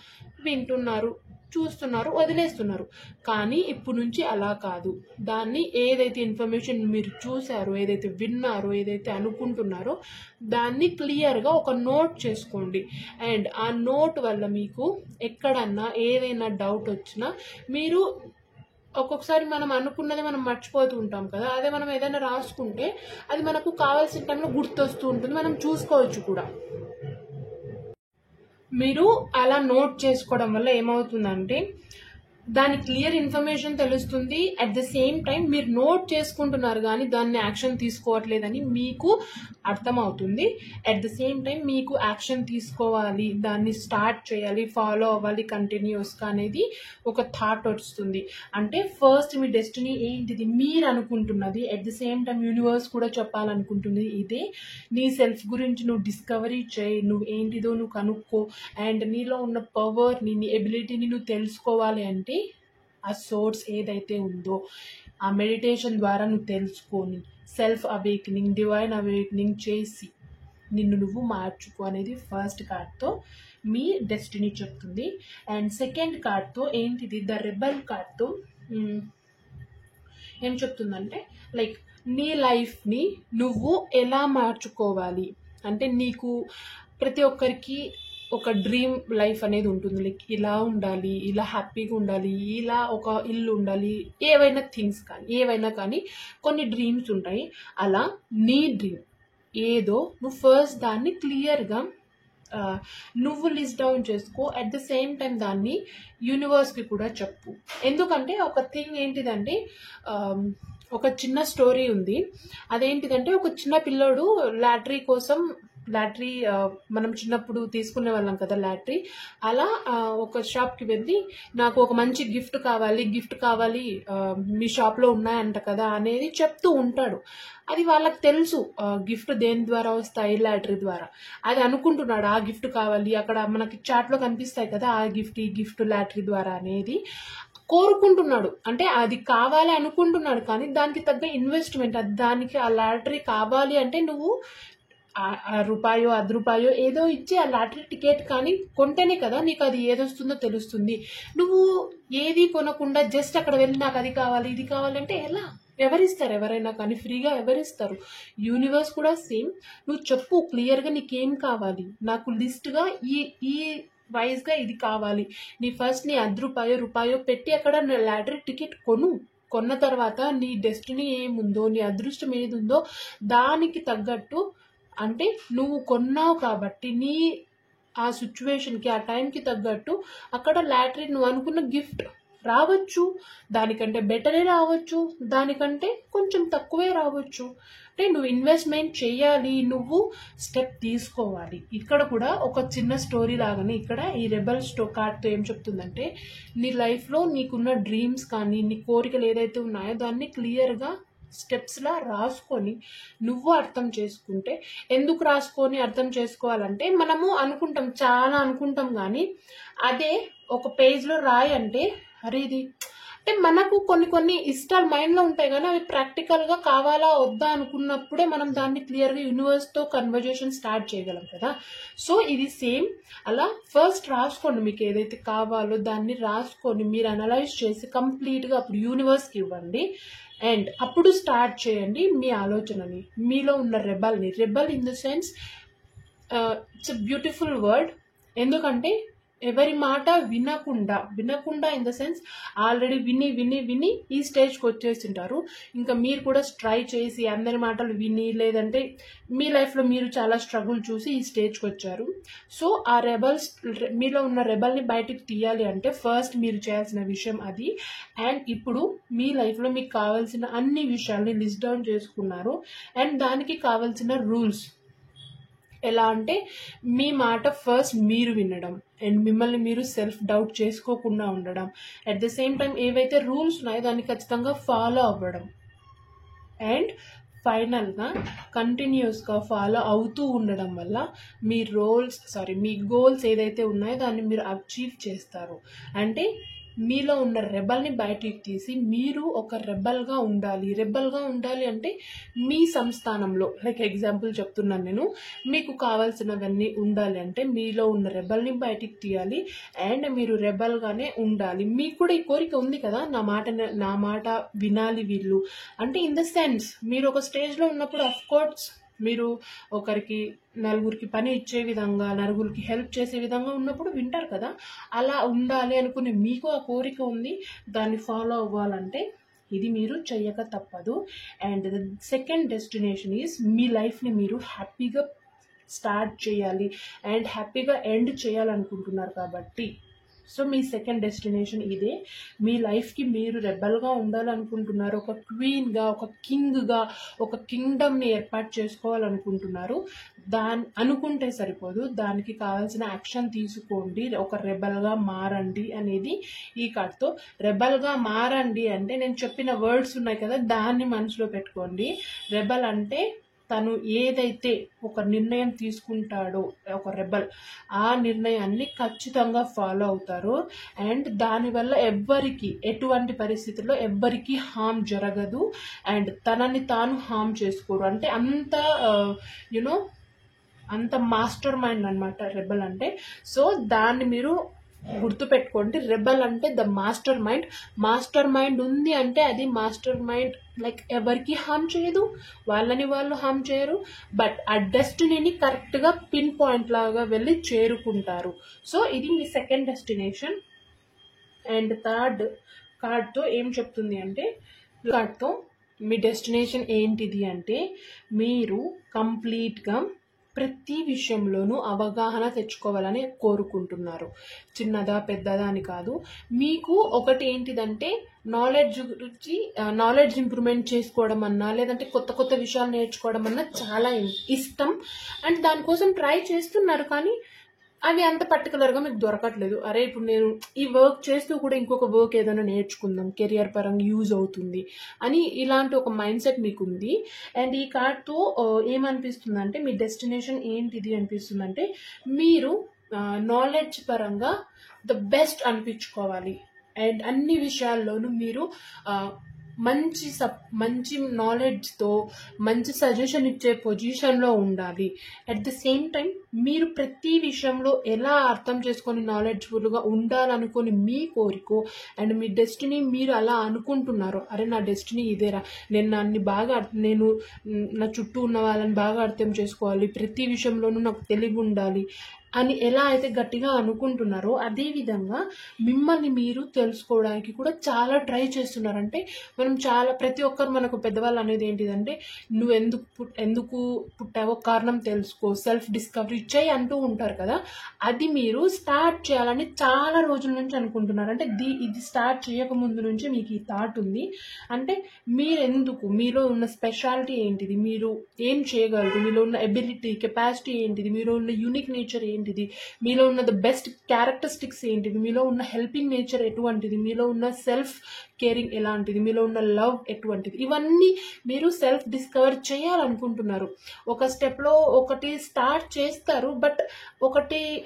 [SPEAKER 1] వింటున్నారు, చూస్తున్నారు, వదిలేస్తున్నారు. కానీ ఇప్పుడు నుంచి అలా కాదు. దాన్ని ఏదైతే ఇన్ఫర్మేషన్ మీరు చూసారో, ఏదైతే విన్నారో, ఏదైతే అనుకుంటున్నారో దాన్ని క్లియర్గా ఒక నోట్ చేసుకోండి. అండ్ ఆ నోట్ వల్ల మీకు ఎక్కడన్నా ఏదైనా డౌట్ వచ్చినా మీరు ఒక్కొక్కసారి మనం అనుకున్నది మనం మర్చిపోతూ ఉంటాం కదా, అదే మనం ఏదైనా రాసుకుంటే అది మనకు కావాల్సిన టైంలో గుర్తొస్తూ ఉంటుంది, మనం చూసుకోవచ్చు కూడా. మీరు అలా నోట్ చేసుకోవడం వల్ల ఏమవుతుందంటే దాని క్లియర్ ఇన్ఫర్మేషన్ తెలుస్తుంది. అట్ ద సేమ్ టైం మీరు నోట్ చేసుకుంటున్నారు కానీ దాన్ని యాక్షన్ తీసుకోవట్లేదని మీకు అర్థమవుతుంది. అట్ ద సేమ్ టైం మీకు యాక్షన్ తీసుకోవాలి, దాన్ని స్టార్ట్ చేయాలి, ఫాలో అవ్వాలి కంటిన్యూస్గా అనేది ఒక థాట్ వస్తుంది. అంటే ఫస్ట్ మీ డెస్టినీ ఏంటిది మీరు అనుకుంటున్నది, at the same time universe కూడా చెప్పాలనుకుంటుంది ఇదే. నీ సెల్ఫ్ గురించి నువ్వు డిస్కవరీ చేయి, నువ్వు ఏంటిదో నువ్వు కనుక్కో అండ్ నీలో ఉన్న పవర్ని, నీ ఎబిలిటీని నువ్వు తెలుసుకోవాలి అంటే ఆ సోర్స్ ఏదైతే ఉందో ఆ మెడిటేషన్ ద్వారా నువ్వు తెలుసుకొని సెల్ఫ్ అవేకనింగ్, డివైన్ అవేకనింగ్ చేసి నిన్ను నువ్వు మార్చుకో అనేది ఫస్ట్ కార్డ్తో మీ డెస్టినీ చెప్తుంది. అండ్ సెకండ్ కార్డ్తో ఏంటిది, ద రెబెల్ కార్డ్తో ఏం చెప్తుందంటే లైక్ నీ లైఫ్ని నువ్వు ఎలా మార్చుకోవాలి అంటే నీకు ప్రతి ఒక్కరికి ఒక డ్రీమ్ లైఫ్ అనేది ఉంటుంది. లైక్ ఇలా ఉండాలి, ఇలా హ్యాపీగా ఉండాలి, ఇలా ఒక ఇల్లు ఉండాలి, ఏవైనా కానీ కొన్ని డ్రీమ్స్ ఉంటాయి. అలా నీ డ్రీమ్ ఏదో నువ్వు ఫస్ట్ దాన్ని క్లియర్గా నువ్వు లిస్ట్ డౌన్ చేసుకో. అట్ ద సేమ్ టైం దాన్ని యూనివర్స్కి కూడా చెప్పు. ఎందుకంటే ఒక థింగ్ ఏంటిదంటే ఒక చిన్న స్టోరీ ఉంది. అదేంటిదంటే ఒక చిన్న పిల్లోడు లాటరీ కోసం, లాటరీ మనం చిన్నప్పుడు తీసుకునే వాళ్ళం కదా లాటరీ, అలా ఒక షాప్కి వెళ్ళి నాకు ఒక మంచి గిఫ్ట్ కావాలి మీ షాప్లో ఉన్నాయంట కదా అనేది చెప్తూ ఉంటాడు. అది వాళ్ళకి తెలుసు గిఫ్ట్ దేని ద్వారా వస్తాయి, లాటరీ ద్వారా. అది అనుకుంటున్నాడు ఆ గిఫ్ట్ కావాలి, అక్కడ మనకి చాట్లో కనిపిస్తాయి కదా ఆ గిఫ్ట్, ఈ గిఫ్ట్ లాటరీ ద్వారా అనేది కోరుకుంటున్నాడు. అంటే అది కావాలి అనుకుంటున్నాడు కానీ దానికి తగ్గ ఇన్వెస్ట్మెంట్, దానికి ఆ లాటరీ కావాలి అంటే నువ్వు రూపాయో 10 రూపాయో ఏదో ఇచ్చి ఆ లాటరీ టికెట్ కానీ కొంటేనే కదా నీకు అది ఏదొస్తుందో తెలుస్తుంది. నువ్వు ఏది కొనకుండా జస్ట్ అక్కడ వెళ్ళి నాకు అది కావాలి ఇది కావాలంటే ఎలా? ఎవరిస్తారు? ఎవరైనా కానీ ఫ్రీగా ఎవరిస్తారు? యూనివర్స్ కూడా సేమ్. నువ్వు చెప్పు క్లియర్గా నీకేం కావాలి, నాకు లిస్ట్గా ఈ ఈ వైజ్గా ఇది కావాలి. నీ ఫస్ట్ నీ 10 రూపాయో పెట్టి అక్కడ లాటరీ టికెట్ కొన్న తర్వాత నీ డెస్టినీ ఏముందో, నీ అదృష్టం ఏది ఉందో దానికి తగ్గట్టు, అంటే నువ్వు కొన్నావు కాబట్టి నీ ఆ సిచ్యువేషన్కి ఆ టైంకి తగ్గట్టు అక్కడ లాటరీ నువ్వు అనుకున్న గిఫ్ట్ రావచ్చు. దానికంటే బెటరే రావచ్చు, దానికంటే కొంచెం తక్కువే రావచ్చు. అంటే నువ్వు ఇన్వెస్ట్మెంట్ చేయాలి, నువ్వు స్టెప్ తీసుకోవాలి. ఇక్కడ కూడా ఒక చిన్న స్టోరీ లాగానే ఇక్కడ ఈ రెబల్ కార్డ్తో ఏం చెప్తుందంటే, నీ లైఫ్లో నీకున్న డ్రీమ్స్ కానీ నీ కోరికలు ఏదైతే ఉన్నాయో దాన్ని క్లియర్గా స్టెప్స్లా రాసుకొని నువ్వు అర్థం చేసుకుంటే, ఎందుకు రాసుకొని అర్థం చేసుకోవాలంటే మనము అనుకుంటాం, చాలా అనుకుంటాం, కానీ అదే ఒక పేజ్లో రాయి అంటే అరే ఇది అంటే మనకు కొన్ని ఇష్టాలు మైండ్లో ఉంటాయి కానీ అవి ప్రాక్టికల్గా కావాలా వద్దా అనుకున్నప్పుడే మనం దాన్ని క్లియర్గా యూనివర్స్తో కన్వర్జేషన్ స్టార్ట్ చేయగలం కదా. సో ఇది సేమ్ అలా ఫస్ట్ రాసుకోండి, మీకు ఏదైతే కావాలో దాన్ని రాసుకొని మీరు అనలైజ్ చేసి కంప్లీట్గా అప్పుడు యూనివర్స్కి ఇవ్వండి. అండ్ అప్పుడు స్టార్ట్ చేయండి మీ ఆలోచనని, మీలో ఉన్న rebel in the sense it's a beautiful word. ఎందుకంటే ఎవరి మాట వినకుండా ఇన్ ద సెన్స్ ఆల్రెడీ విని ఈ స్టేజ్కి వచ్చేసింటారు. ఇంకా మీరు కూడా ట్రై చేసి అందరి మాటలు విని, లేదంటే మీ లైఫ్లో మీరు చాలా స్ట్రగుల్ చూసి ఈ స్టేజ్కి వచ్చారు. సో ఆ మీలో ఉన్న రెబల్ని బయటికి తీయాలి అంటే ఫస్ట్ మీరు చేయాల్సిన విషయం అది. అండ్ ఇప్పుడు మీ లైఫ్లో మీకు కావాల్సిన అన్ని విషయాల్ని లిస్ట్ డౌన్ చేసుకున్నారు. అండ్ దానికి కావాల్సిన రూల్స్ ఎలా అంటే, మీ మాట ఫస్ట్ మీరు వినడం అండ్ మిమ్మల్ని మీరు సెల్ఫ్ డౌట్ చేసుకోకుండా ఉండడం, అట్ ద సేమ్ టైం ఏవైతే రూల్స్ ఉన్నాయో దాన్ని ఖచ్చితంగా ఫాలో అవ్వడం, అండ్ ఫైనల్గా కంటిన్యూస్గా ఫాలో అవుతూ ఉండడం వల్ల మీ మీ గోల్స్ ఏదైతే ఉన్నాయో దాన్ని మీరు అచీవ్ చేస్తారు. అంటే మీలో ఉన్న రెబల్ని బయటికి తీసి మీరు ఒక రెబల్గా ఉండాలి అంటే మీ సంస్థానంలో, లైక్ ఎగ్జాంపుల్ చెప్తున్నాను నేను, మీకు కావాల్సినవన్నీ ఉండాలి అంటే మీలో ఉన్న రెబల్ని బయటికి తీయాలి అండ్ మీరు రెబల్గానే ఉండాలి. మీకు కూడా ఈ కోరిక ఉంది కదా, నా మాట వినాలి వీళ్ళు అంటే, ఇన్ ద సెన్స్ మీరు ఒక స్టేజ్లో ఉన్నప్పుడు అఫ్ కోర్స్ మీరు నలుగురికి పని ఇచ్చే విధంగా, నలుగురికి హెల్ప్ చేసే విధంగా ఉన్నప్పుడు వింటారు కదా. అలా ఉండాలి అనుకునే మీకు ఆ కోరిక ఉంది, దాన్ని ఫాలో అవ్వాలంటే ఇది మీరు చెయ్యక తప్పదు. And the second destination is మీ లైఫ్ని మీరు హ్యాపీగా స్టార్ట్ చేయాలి అండ్ హ్యాపీగా ఎండ్ చేయాలనుకుంటున్నారు కాబట్టి, సో మీ సెకండ్ డెస్టినేషన్ ఇదే. మీ లైఫ్కి మీరు రెబల్గా ఉండాలనుకుంటున్నారు, ఒక క్వీన్గా, ఒక కింగ్గా, ఒక కింగ్డమ్ని ఏర్పాటు చేసుకోవాలనుకుంటున్నారు. అనుకుంటే సరిపోదు, దానికి కావాల్సిన యాక్షన్ తీసుకోండి. ఒక రెబల్గా మారండి అనేది ఈ కార్డ్తో. రెబల్గా మారండి అంటే నేను చెప్పిన వర్డ్స్ ఉన్నాయి కదా, దాన్ని మనసులో పెట్టుకోండి. రెబల్ అంటే తను ఏదైతే ఒక నిర్ణయం తీసుకుంటాడో ఒక రెబల్, ఆ నిర్ణయాన్ని ఖచ్చితంగా ఫాలో అవుతారు. అండ్ దానివల్ల ఎటువంటి పరిస్థితుల్లో ఎవ్వరికి హామ్ జరగదు అండ్ తనని తాను హామ్ చేసుకోరు. అంటే అంత మాస్టర్ మైండ్ అనమాట రెబల్ అంటే. సో దాన్ని మీరు గుర్తుపెట్టుకోండి. రెబల్ అంటే ద మాస్టర్ మైండ్ ఉంది అంటే అది మాస్టర్ మైండ్ లైక్ ఎవరికి హామ్ చేయదు, వాళ్ళని వాళ్ళు హామ్ చేయరు, బట్ ఆ డెస్టినీని కరెక్ట్గా పిన్ పాయింట్ లాగా వెళ్ళి చేరుకుంటారు. సో ఇది మీ సెకండ్ డెస్టినేషన్. అండ్ థర్డ్ కార్డ్తో ఏం చెప్తుంది అంటే, కార్డ్తో మీ డెస్టినేషన్ ఏంటిది అంటే, మీరు కంప్లీట్గా ప్రతి విషయంలోనూ అవగాహన తెచ్చుకోవాలని కోరుకుంటున్నారు. చిన్నదా పెద్దదా అని కాదు. మీకు ఒకటి ఏంటిదంటే నాలెడ్జ్ ఇంప్రూవ్మెంట్ చేసుకోవడం అన్నా, లేదంటే కొత్త విషయాలు నేర్చుకోవడం అన్నా చాలా ఇష్టం. అండ్ దానికోసం ట్రై చేస్తున్నారు, కానీ అవి అంత పర్టికులర్గా మీకు దొరకట్లేదు. అరే ఇప్పుడు నేను ఈ వర్క్ చేస్తూ కూడా ఇంకొక వర్క్ ఏదైనా నేర్చుకుందాం, కెరియర్ పరంగా యూజ్ అవుతుంది అని ఇలాంటి ఒక మైండ్ సెట్ మీకు ఉంది. అండ్ ఈ కార్డ్తో ఏమనిపిస్తుందంటే, మీ డెస్టినేషన్ ఏంటిది అనిపిస్తుందంటే, మీరు నాలెడ్జ్ పరంగా ద బెస్ట్ అనిపించుకోవాలి అండ్ అన్ని విషయాల్లోనూ మీరు మంచి నాలెడ్జ్తో మంచి సజెషన్ ఇచ్చే పొజిషన్లో ఉండాలి. అట్ ద సేమ్ టైం మీరు ప్రతి విషయంలో ఎలా అర్థం చేసుకొని నాలెడ్జ్ఫుల్గా ఉండాలనుకొని మీ కోరికో అండ్ మీ డెస్టినీ మీరు అలా అనుకుంటున్నారు, అరే నా డెస్టినీ ఇదేరా, నేను నా చుట్టూ ఉన్న వాళ్ళని బాగా అర్థం చేసుకోవాలి, ప్రతి విషయంలోనూ నాకు తెలివి ఉండాలి అని ఎలా అయితే గట్టిగా అనుకుంటున్నారో అదేవిధంగా మిమ్మల్ని మీరు తెలుసుకోవడానికి కూడా చాలా ట్రై చేస్తున్నారు. అంటే ప్రతి ఒక్కరు మనకు పెద్దవాళ్ళు అనేది ఏంటిదంటే నువ్వు ఎందుకు పుట్టావో కారణం తెలుసుకో, సెల్ఫ్ డిస్కవరీ చేయి అంటూ ఉంటారు కదా. అది మీరు స్టార్ట్ చేయాలని చాలా రోజుల నుంచి అనుకుంటున్నారు. అంటే ఇది స్టార్ట్ చేయకముందు నుంచి మీకు ఈ థాట్ ఉంది. అంటే మీలో ఉన్న స్పెషాలిటీ ఏంటిది, మీరు ఏం చేయగలరు, మీలో ఉన్న ఎబిలిటీ కెపాసిటీ ఏంటిది, మీలో ఉన్న యూనిక్ నేచర్ ఏంటిది, మీలో ఉన్న ద బెస్ట్ క్యారెక్టరిస్టిక్స్ ఏంటిది, మీలో ఉన్న హెల్పింగ్ నేచర్ ఎటువంటిది, మీలో ఉన్న సెల్ఫ్ కేరింగ్ ఎలాంటిది, మీలో ఉన్న లవ్ ఎటువంటిది, ఇవన్నీ మీరు సెల్ఫ్ డిస్కవర్ చేయాలనుకుంటున్నారు. ఒక స్టెప్లో ఒకటి స్టార్ట్ చేస్తారు, బట్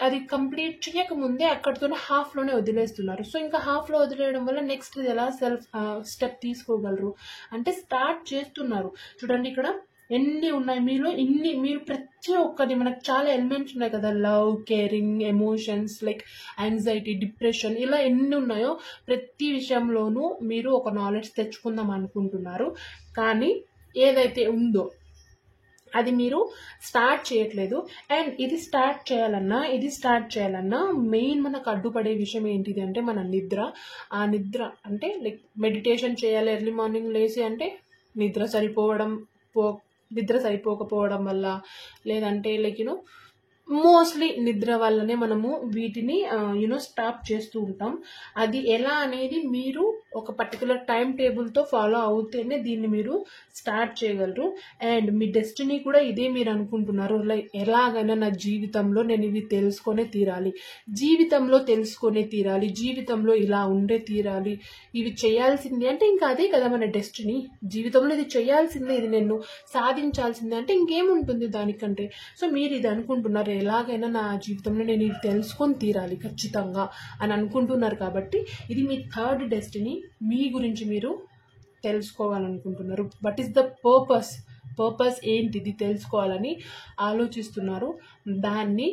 [SPEAKER 1] అది కంప్లీట్ చేయకముందే అక్కడితోనే హాఫ్లోనే వదిలేస్తున్నారు. సో ఇంకా హాఫ్లో వదిలేయడం వల్ల నెక్స్ట్ ఎలా స్టెప్ తీసుకోగలరు అంటే స్టార్ట్ చేస్తున్నారు. చూడండి ఇక్కడ ఎన్ని ఉన్నాయి మీలో, మీరు ప్రతి ఒక్కటి మనకు చాలా ఎలిమెంట్స్ ఉన్నాయి కదా, love, caring, emotions like anxiety, depression, ఇలా ఎన్ని ఉన్నాయో ప్రతి విషయంలోనూ మీరు ఒక నాలెడ్జ్ తెచ్చుకుందాం అనుకుంటున్నారు. కానీ ఏదైతే ఉందో అది మీరు స్టార్ట్ చేయట్లేదు. అండ్ ఇది స్టార్ట్ చేయాలన్నా మెయిన్ మనకు అడ్డుపడే విషయం ఏంటిది అంటే మన నిద్ర. ఆ నిద్ర అంటే లైక్ మెడిటేషన్ చేయాలి ఎర్లీ మార్నింగ్ లేచి అంటే నిద్ర సరిపోకపోవడం వల్ల, లేదంటే లైక్ మోస్ట్లీ నిద్ర వల్లనే మనము వీటిని స్టాప్ చేస్తూ ఉంటాం. అది ఎలా అనేది మీరు ఒక పర్టికులర్ టైం టేబుల్తో ఫాలో అవుతేనే దీన్ని మీరు స్టార్ట్ చేయగలరు. అండ్ మీ డెస్టినీ కూడా ఇదే మీరు అనుకుంటున్నారు, లైక్ ఎలాగైనా నా జీవితంలో నేను ఇవి తెలుసుకొనే తీరాలి, జీవితంలో ఇలా ఉండే తీరాలి, ఇవి చేయాల్సిందే అంటే ఇంకా అదే కదా మన డెస్టినీ. జీవితంలో ఇది చేయాల్సిందే, ఇది నేను సాధించాల్సిందే అంటే ఇంకేముంటుంది దానికంటే. సో మీరు ఇది అనుకుంటున్నారు, ఎలాగైనా నా జీవితంలో నేను ఇది తెలుసుకొని తీరాలి ఖచ్చితంగా అని అనుకుంటున్నారు. కాబట్టి ఇది మీ థర్డ్ డెస్టినీ. మీ గురించి మీరు తెలుసుకోవాలనుకుంటున్నారు. వాట్ ఈస్ ద పర్పస్ ఏంటిది తెలుసుకోవాలని ఆలోచిస్తున్నారు. దాన్ని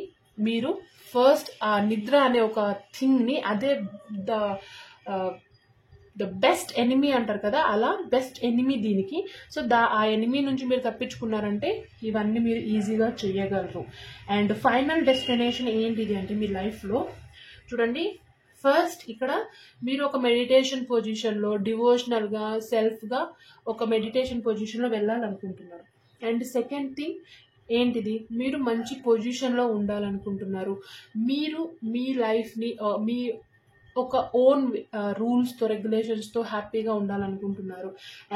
[SPEAKER 1] మీరు ఫస్ట్ ఆ నిద్ర అనే ఒక థింగ్ని, అదే ద బెస్ట్ ఎనిమీ అంటారు కదా, అలా బెస్ట్ ఎనిమీ దీనికి. సో ఆ ఎనిమీ నుంచి మీరు తప్పించుకున్నారంటే ఇవన్నీ మీరు ఈజీగా చేయగలరు. అండ్ ఫైనల్ డెస్టినేషన్ ఏంటిది అంటే మీ లైఫ్లో చూడండి, ఫస్ట్ ఇక్కడ మీరు ఒక మెడిటేషన్ పొజిషన్లో డివోషనల్గా సెల్ఫ్గా ఒక మెడిటేషన్ పొజిషన్లో వెళ్ళాలనుకుంటున్నారు. అండ్ సెకండ్ థింగ్ ఏంటిది, మీరు మంచి పొజిషన్లో ఉండాలనుకుంటున్నారు. మీరు మీ లైఫ్ని మీ ఒక ఓన్ రూల్స్తో రెగ్యులేషన్స్తో హ్యాపీగా ఉండాలనుకుంటున్నారు.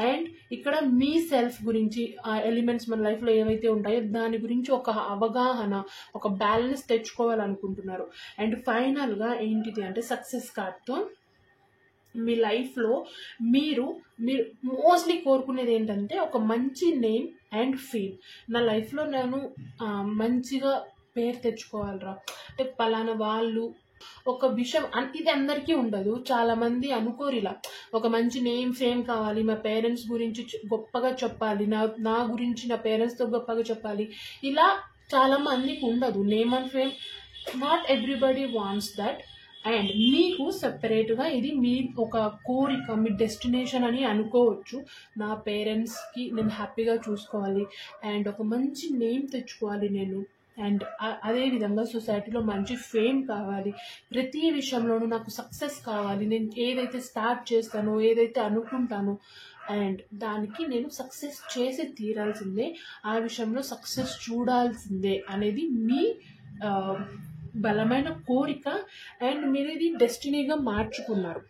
[SPEAKER 1] అండ్ ఇక్కడ మీ సెల్ఫ్ గురించి ఆ ఎలిమెంట్స్ మన లైఫ్లో ఏవైతే ఉంటాయో దాని గురించి ఒక అవగాహన, ఒక బ్యాలెన్స్ తెచ్చుకోవాలనుకుంటున్నారు. అండ్ ఫైనల్గా ఏంటిది అంటే సక్సెస్ కార్డ్తో మీ లైఫ్లో మీరు మోస్ట్లీ కోరుకునేది ఏంటంటే ఒక మంచి నేమ్ అండ్ ఫేమ్. నా లైఫ్లో నేను మంచిగా పేరు తెచ్చుకోవాలరా, అంటే పలానా వాళ్ళు ఒక విషయం ఇది అందరికీ ఉండదు. చాలా మంది అనుకోరు ఇలా, ఒక మంచి నేమ్ ఫేమ్ కావాలి, మా పేరెంట్స్ గురించి గొప్పగా చెప్పాలి, నా గురించి నా పేరెంట్స్తో గొప్పగా చెప్పాలి, ఇలా చాలా మందికి ఉండదు name and fame. Not everybody wants that. And మీకు సెపరేట్గా ఇది మీ ఒక కోరిక, మీ డెస్టినేషన్ అని అనుకోవచ్చు. నా పేరెంట్స్కి నేను హ్యాపీగా చూసుకోవాలి అండ్ ఒక మంచి నేమ్ తెచ్చుకోవాలి నేను, అండ్ అదేవిధంగా సొసైటీలో మంచి ఫేమ్ కావాలి, ప్రతి విషయంలోనూ నాకు సక్సెస్ కావాలి, నేను ఏదైతే స్టార్ట్ చేస్తానో ఏదైతే అనుకుంటానో అండ్ దానికి నేను సక్సెస్ చేసి తీరాల్సిందే, ఆ విషయంలో సక్సెస్ చూడాల్సిందే అనేది మీ బలమైన కోరిక. అండ్ మీరు ఇది డెస్టినీగా మార్చుకున్నారు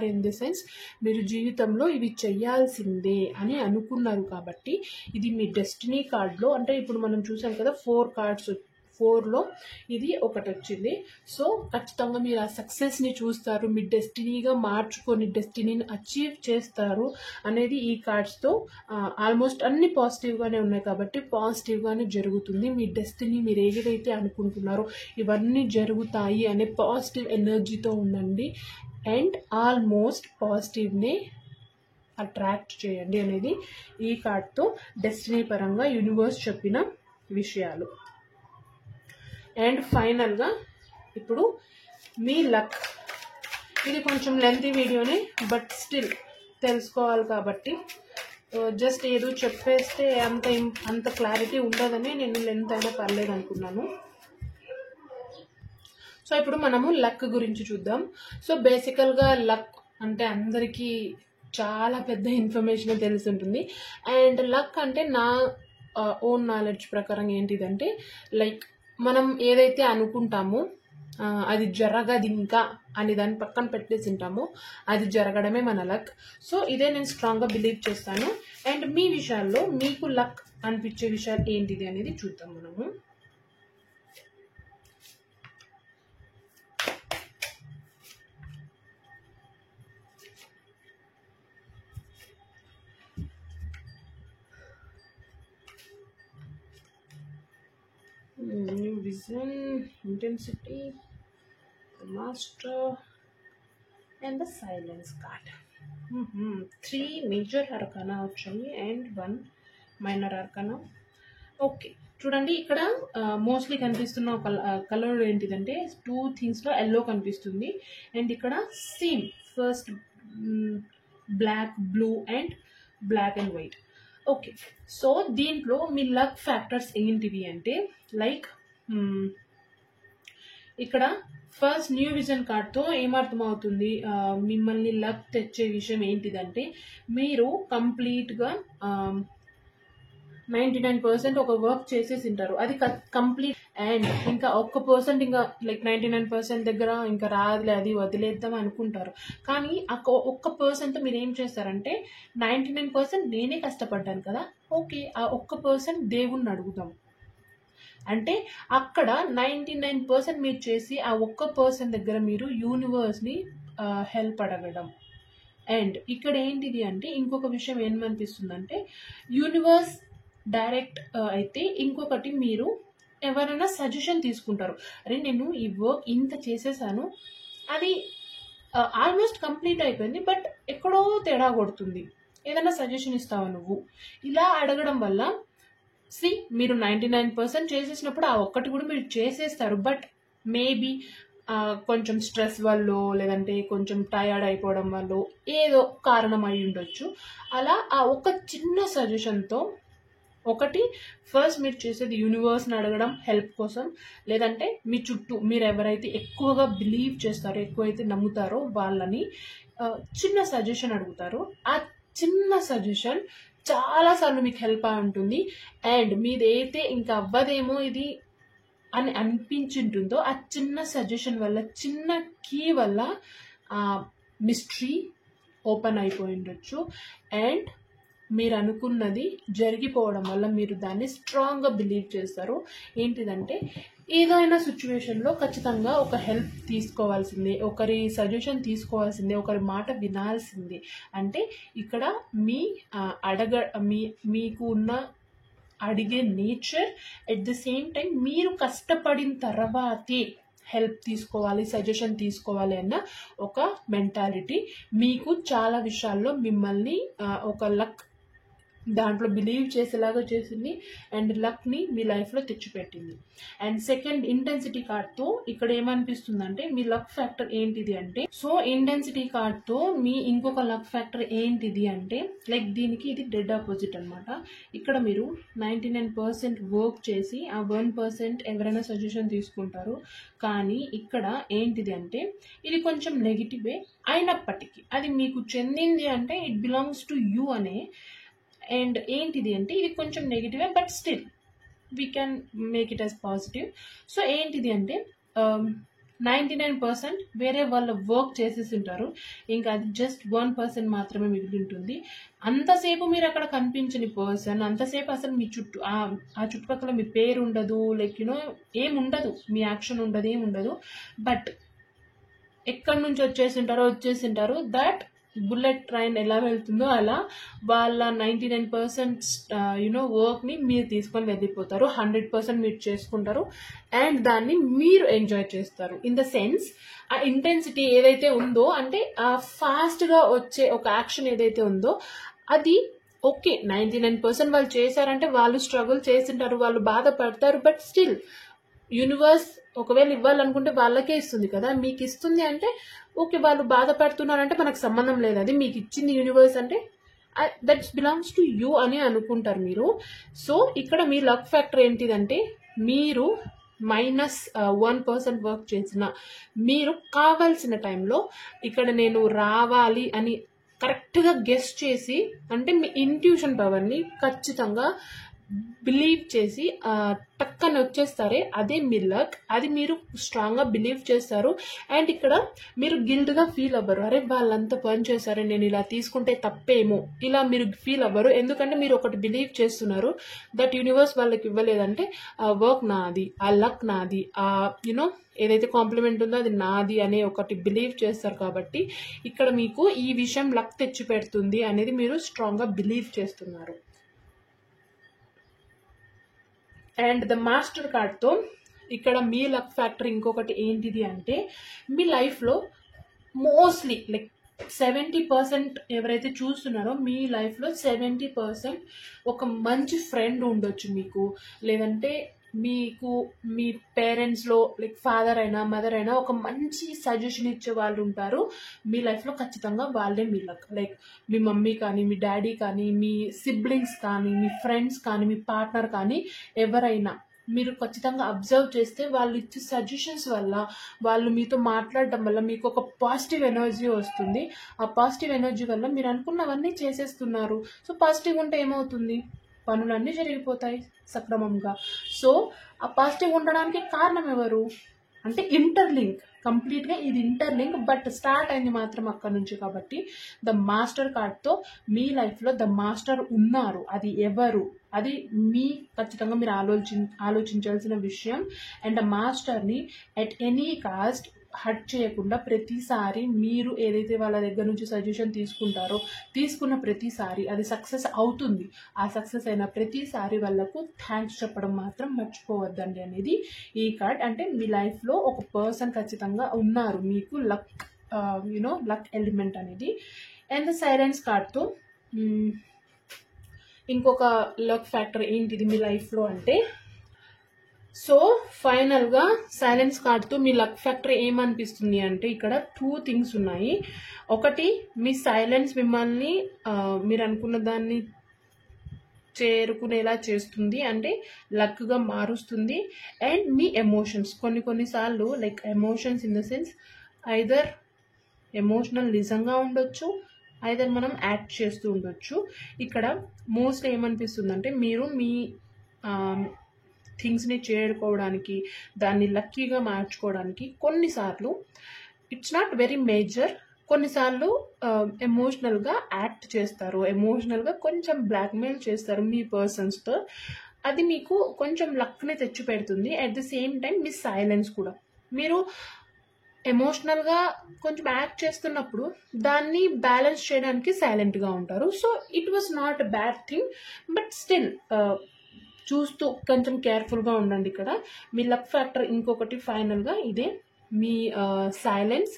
[SPEAKER 1] ఇన్ ది సెన్స్ మీరు జీవితంలో ఇవి చెయ్యాల్సిందే అని అనుకున్నారు. కాబట్టి ఇది మీ డెస్టినీ కార్డ్లో, అంటే ఇప్పుడు మనం చూసాం కదా 4 కార్డ్స్, 4లో ఇది ఒకటి వచ్చింది. సో ఖచ్చితంగా మీరు ఆ సక్సెస్ని చూస్తారు, మీ డెస్టినీగా మార్చుకొని డెస్టినీని అచీవ్ చేస్తారు అనేది ఈ కార్డ్స్తో ఆల్మోస్ట్ అన్ని పాజిటివ్గానే ఉన్నాయి. కాబట్టి పాజిటివ్గానే జరుగుతుంది. మీ డెస్టినీ మీరు ఏదైతే అనుకుంటున్నారో ఇవన్నీ జరుగుతాయి అనే పాజిటివ్ ఎనర్జీతో ఉండండి. అండ్ ఆల్మోస్ట్ పాజిటివ్ని అట్రాక్ట్ చేయండి అనేది ఈ కార్డ్తో డెస్టినీ పరంగా యూనివర్స్ చెప్పిన విషయాలు. అండ్ ఫైనల్గా ఇప్పుడు మీ లక్, ఇది కొంచెం లెంతీ వీడియోనే బట్ స్టిల్ తెలుసుకోవాలి కాబట్టి జస్ట్ ఏదో చెప్పేస్తే అంత క్లారిటీ ఉండదని నేను లెంత్ అయినా పర్లేదు అనుకున్నాను. సో ఇప్పుడు మనము లక్ గురించి చూద్దాం. సో బేసికల్గా లక్ అంటే అందరికీ చాలా పెద్ద ఇన్ఫర్మేషన్ తెలిసి ఉంటుంది. అండ్ లక్ అంటే నా ఓన్ నాలెడ్జ్ ప్రకారం ఏంటిదంటే లైక్ మనం ఏదైతే అనుకుంటామో అది జరగదు ఇంకా అని దాన్ని పక్కన పెట్టేసి ఉంటామో అది జరగడమే మన లక్. సో ఇదే నేను స్ట్రాంగ్గా బిలీవ్ చేస్తాను. అండ్ మీ విషయాల్లో మీకు లక్ అనిపించే విషయాలు ఏంటిది అనేది చూద్దాం మనము. New vision, intensity, the master, and the silence card. 3 major arcana వచ్చాయి and 1 minor arcana. ఓకే చూడండి, ఇక్కడ మోస్ట్లీ కనిపిస్తున్న ఒక కలర్ ఏంటిదంటే 2 థింగ్స్లో ఎల్లో కనిపిస్తుంది. అండ్ ఇక్కడ same first black, blue and black and white. Okay, so దీంట్లో మీ లక్ ఫ్యాక్టర్స్ ఏంటివి అంటే లైక్ ఇక్కడ ఫస్ట్ న్యూ విజన్ కార్డ్తో ఏమర్థం అవుతుంది, మిమ్మల్ని లక్ తెచ్చే విషయం ఏంటిదంటే మీరు కంప్లీట్గా 99% ఒక వర్క్ చేసేసి ఉంటారు, అది కంప్లీట్. అండ్ ఇంకా 1% ఇంకా లైక్ 99% దగ్గర ఇంకా రాదులే అది వదిలేద్దాం అనుకుంటారు. కానీ ఆ 1%తో మీరు ఏం చేస్తారంటే 99% నేనే కష్టపడ్డాను కదా, ఓకే ఆ 1% దేవుణ్ణి అడుగుదాం అంటే అక్కడ 99% మీరు చేసి ఆ 1% దగ్గర మీరు యూనివర్స్ని హెల్ప్ అడగడం. అండ్ ఇక్కడ ఏంటిది అంటే ఇంకొక విషయం ఏమనిపిస్తుందంటే యూనివర్స్ డైరెక్ట్ అయితే ఇంకొకటి మీరు ఎవరైనా సజెషన్ తీసుకుంటారు. అరే నేను ఈ వర్క్ ఇంత చేసేసాను, అది ఆల్మోస్ట్ కంప్లీట్ అయిపోయింది బట్ ఎక్కడో తేడా కొడుతుంది, ఏదైనా సజెషన్ ఇస్తావా నువ్వు, ఇలా అడగడం వల్ల మీరు 99% చేసేసినప్పుడు ఆ ఒక్కటి కూడా మీరు చేసేస్తారు. బట్ మేబీ కొంచెం స్ట్రెస్ వల్ల లేదంటే కొంచెం టయర్డ్ అయిపోవడం వల్ల ఏదో కారణం అయి ఉండొచ్చు. అలా ఆ ఒక చిన్న సజెషన్తో ఒకటి ఫస్ట్ మీరు చేసేది యూనివర్స్ని అడగడం హెల్ప్ కోసం, లేదంటే మీ చుట్టూ మీరు ఎవరైతే ఎక్కువగా బిలీవ్ చేస్తారో ఎక్కువైతే నమ్ముతారో వాళ్ళని చిన్న సజెషన్ అడుగుతారు. ఆ చిన్న సజెషన్ చాలాసార్లు మీకు హెల్ప్ అయి ఉంటుంది. అండ్ మీదైతే ఇంకా అవ్వదేమో ఇది అని అనిపించింటుందో ఆ చిన్న సజెషన్ వల్ల, చిన్న కీ వల్ల మిస్టరీ ఓపెన్ అయిపోయి ఉండొచ్చు. అండ్ మీరు అనుకున్నది జరిగిపోవడం వల్ల మీరు దాన్ని స్ట్రాంగ్గా బిలీవ్ చేస్తారు. ఏంటిదంటే ఏదైనా సిచ్యువేషన్లో ఖచ్చితంగా ఒక హెల్ప్ తీసుకోవాల్సిందే, ఒకరి సజెషన్ తీసుకోవాల్సిందే, ఒకరి మాట వినాల్సిందే. అంటే ఇక్కడ మీకు ఉన్న అడిగే nature, at the same time మీరు కష్టపడిన తర్వాతే హెల్ప్ తీసుకోవాలి, సజెషన్ తీసుకోవాలి అన్న ఒక మెంటాలిటీ మీకు చాలా విషయాల్లో మిమ్మల్ని ఒక లక్ దాంట్లో బిలీవ్ చేసేలాగా చేసింది అండ్ లక్ని మీ లైఫ్లో తెచ్చిపెట్టింది. అండ్ సెకండ్ ఇంటెన్సిటీ కార్డ్తో ఇక్కడ ఏమనిపిస్తుందంటే మీ లక్ ఫ్యాక్టర్ ఏంటిది అంటే, సో ఇంటెన్సిటీ కార్డ్తో మీ ఇంకొక లక్ ఫ్యాక్టర్ ఏంటిది అంటే లైక్ దీనికి ఇది డెడ్ ఆపోజిట్ అనమాట. ఇక్కడ మీరు 99% వర్క్ చేసి ఆ 1% ఎవరైనా సజెషన్ తీసుకుంటారు. కానీ ఇక్కడ ఏంటిది అంటే ఇది కొంచెం నెగిటివే అయినప్పటికీ అది మీకు చెందింది అంటే ఇట్ బిలాంగ్స్ టు యూ అనే. అండ్ ఏంటిది అంటే ఇది కొంచెం నెగిటివే but still we can make it as positive. So ఏంటిది అంటే 99% వేరే వాళ్ళ వర్క్ చేసేసి ఉంటారు, ఇంకా అది జస్ట్ 1% మాత్రమే మిగిలి ఉంటుంది. అంతసేపు మీరు అక్కడ కనిపించని పర్సన్, అంతసేపు అసలు మీ ఆ చుట్టుపక్కల మీ పేరు ఉండదు, లైక్ ఏముండదు, మీ యాక్షన్ ఉండదు, ఏముండదు. బట్ ఎక్కడి నుంచి వచ్చేసింటారో దట్ బుల్లెట్ ట్రైన్ ఎలా వెళ్తుందో అలా వాళ్ళ 99% వర్క్ని మీరు తీసుకొని వెళ్ళిపోతారు, 100% మీరు చేసుకుంటారు అండ్ దాన్ని మీరు ఎంజాయ్ చేస్తారు. ఇన్ ద సెన్స్ ఆ ఇంటెన్సిటీ ఏదైతే ఉందో, అంటే ఆ ఫాస్ట్గా వచ్చే ఒక యాక్షన్ ఏదైతే ఉందో అది ఓకే 99% వాళ్ళు చేశారంటే వాళ్ళు స్ట్రగుల్ చేసింటారు, వాళ్ళు బాధపడతారు, బట్ స్టిల్ యూనివర్స్ ఒకవేళ ఇవ్వాలనుకుంటే వాళ్ళకే ఇస్తుంది కదా. మీకు ఇస్తుంది అంటే ఓకే, వాళ్ళు బాధపడుతున్నారంటే మనకు సంబంధం లేదు, అది మీకు ఇచ్చింది యూనివర్స్ అంటే దట్స్ బిలాంగ్స్ టు యూ అని అనుకుంటారు మీరు. సో ఇక్కడ మీ లక్ ఫ్యాక్టర్ ఏంటిదంటే మీరు -1% వర్క్ చేసిన మీరు కావాల్సిన టైంలో ఇక్కడ నేను రావాలి అని కరెక్ట్గా గెస్ చేసి, అంటే మీ ఇంట్యూషన్ పవర్ని ఖచ్చితంగా బిలీవ్ చేసి టక్కన వచ్చేస్తారే, అదే మీ లక్. అది మీరు స్ట్రాంగ్గా బిలీవ్ చేస్తారు అండ్ ఇక్కడ మీరు గిల్ట్గా ఫీల్ అవ్వరు, అరే వాళ్ళంతా పని చేశారు నేను ఇలా తీసుకుంటే తప్పేమో, ఇలా మీరు ఫీల్ అవ్వరు. ఎందుకంటే మీరు ఒకటి బిలీవ్ చేస్తున్నారు దట్ యూనివర్స్ వాళ్ళకి ఇవ్వలేదంటే ఆ వర్క్ నాది, ఆ లక్ నాది, ఆ ఏదైతే కాంప్లిమెంట్ ఉందో అది నాది అనే ఒకటి బిలీవ్ చేస్తారు. కాబట్టి ఇక్కడ మీకు ఈ విషయం లక్ తెచ్చి పెడుతుంది అనేది మీరు స్ట్రాంగ్గా బిలీవ్ చేస్తున్నారు. అండ్ ద మాస్టర్ కార్డ్తో ఇక్కడ మీ లక్ ఫ్యాక్టర్ ఇంకొకటి ఏంటిది అంటే, మీ లైఫ్లో మోస్ట్లీ లైక్ 70% ఎవరైతే చూస్తున్నారో మీ లైఫ్లో 70% ఒక మంచి ఫ్రెండ్ ఉండొచ్చు మీకు, లేదంటే మీకు మీ పేరెంట్స్లో లైక్ ఫాదర్ అయినా మదర్ అయినా ఒక మంచి సజెషన్ ఇచ్చే వాళ్ళు ఉంటారు మీ లైఫ్లో. ఖచ్చితంగా వాళ్ళే మీ లక్. లైక్ మీ మమ్మీ కానీ, మీ డాడీ కానీ, మీ సిబ్లింగ్స్ కానీ, మీ ఫ్రెండ్స్ కానీ, మీ పార్ట్నర్ కానీ, ఎవరైనా మీరు ఖచ్చితంగా అబ్జర్వ్ చేస్తే వాళ్ళు ఇచ్చే సజెషన్స్ వల్ల, వాళ్ళు మీతో మాట్లాడడం వల్ల మీకు ఒక పాజిటివ్ ఎనర్జీ వస్తుంది. ఆ పాజిటివ్ ఎనర్జీ వల్ల మీరు అనుకున్నవన్నీ చేసేస్తున్నారు. సో పాజిటివ్ ఉంటే ఏమవుతుంది, పనులన్నీ జరిగిపోతాయి సక్రమంగా. సో ఆ పాజిటివ్ ఉండడానికి కారణం ఎవరు అంటే ఇంటర్లింక్, కంప్లీట్గా ఇది ఇంటర్లింక్, బట్ స్టార్ట్ అయింది మాత్రం అక్కడ నుంచి. కాబట్టి ద మాస్టర్ కార్డ్తో మీ లైఫ్లో ద మాస్టర్ ఉన్నారు, అది ఎవరు, అది మీ ఖచ్చితంగా మీరు ఆలోచించాల్సిన విషయం. అండ్ ఆ మాస్టర్ని ఎట్ ఎనీ కాస్ట్ హర్ట్ చేయకుండా ప్రతిసారి మీరు ఏదైతే వాళ్ళ దగ్గర నుంచి సజెషన్ తీసుకుంటారో, తీసుకున్న ప్రతిసారి అది సక్సెస్ అవుతుంది. ఆ సక్సెస్ అయిన ప్రతిసారి వాళ్ళకు థ్యాంక్స్ చెప్పడం మాత్రం మర్చిపోవద్దండి అనేది ఈ కార్డ్. అంటే మీ లైఫ్లో ఒక పర్సన్ ఖచ్చితంగా ఉన్నారు మీకు, లక్ లక్ ఎలిమెంట్ అనేది. అండ్ ద సైలెన్స్ కార్డ్తో ఇంకొక లక్ ఫ్యాక్టర్ ఏంటిది మీ లైఫ్లో అంటే, సో ఫైనల్గా సైలెన్స్ కార్డ్తో మీ లక్ ఫ్యాక్టర్ ఏమనిపిస్తుంది అంటే, ఇక్కడ 2 థింగ్స్ ఉన్నాయి. ఒకటి, మీ సైలెన్స్ మిమ్మల్ని మీరు అనుకున్న దాన్ని చేరుకునేలా చేస్తుంది, అంటే లక్గా మారుస్తుంది. అండ్ మీ ఎమోషన్స్ కొన్నిసార్లు like emotions in the sense either emotional నిజంగా ఉండొచ్చు, ఐదర్ మనం యాక్ట్ చేస్తూ ఉండొచ్చు. ఇక్కడ మోస్ట్లీ ఏమనిపిస్తుంది అంటే, మీరు మీ థింగ్స్ని చేరుకోవడానికి, దాన్ని లక్కీగా మార్చుకోవడానికి కొన్నిసార్లు ఇట్స్ నాట్ వెరీ మేజర్, కొన్నిసార్లు ఎమోషనల్గా యాక్ట్ చేస్తారు, ఎమోషనల్గా కొంచెం బ్లాక్మెయిల్ చేస్తారు మీ పర్సన్స్తో. అది మీకు కొంచెం లక్ని తెచ్చి పెడుతుంది. At the same time me silence కూడా, మీరు ఎమోషనల్గా కొంచెం యాక్ట్ చేస్తున్నప్పుడు దాన్ని బ్యాలెన్స్ చేయడానికి సైలెంట్గా ఉంటారు. So it was not a bad thing, but still చూస్తూ కొంచెం కేర్ఫుల్గా ఉండండి. ఇక్కడ మీ లక్ ఫ్యాక్టర్ ఇంకొకటి ఫైనల్గా ఇదే, మీ సైలెన్స్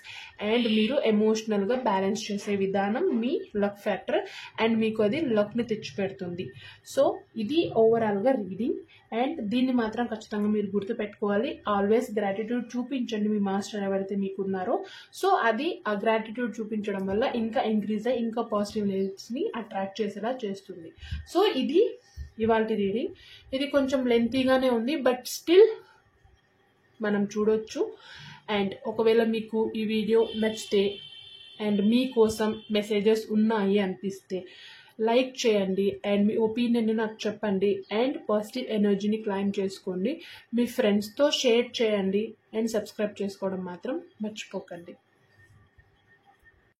[SPEAKER 1] అండ్ మీరు ఎమోషనల్గా బ్యాలెన్స్ చేసే విధానం మీ లక్ ఫ్యాక్టర్, అండ్ మీకు అది లక్ని తెచ్చిపెడుతుంది. సో ఇది ఓవరాల్గా రీడింగ్. అండ్ దీన్ని మాత్రం ఖచ్చితంగా మీరు గుర్తుపెట్టుకోవాలి, ఆల్వేస్ గ్రాటిట్యూడ్ చూపించండి మీ మాస్టర్ ఎవరైతే మీకు ఉన్నారో. సో అది ఆ గ్రాటిట్యూడ్ చూపించడం వల్ల ఇంకా ఇంక్రీజ్ అయ్యి ఇంకా పాజిటివ్నెస్ని అట్రాక్ట్ చేసేలా చేస్తుంది. సో ఇది ఇవాల్టి రీడింగ్. ఇది కొంచెం లెంతీగానే ఉంది, బట్ స్టిల్ మనం చూడొచ్చు. అండ్ ఒకవేళ మీకు ఈ వీడియో నచ్చితే అండ్ మీకోసం మెసేజెస్ ఉన్నాయి అనిపిస్తే లైక్ చేయండి అండ్ మీ ఒపీనియన్ని నాకు చెప్పండి అండ్ పాజిటివ్ ఎనర్జీని క్లైమ్ చేసుకోండి. మీ ఫ్రెండ్స్తో షేర్ చేయండి అండ్ సబ్స్క్రైబ్ చేసుకోవడం మాత్రం మర్చిపోకండి.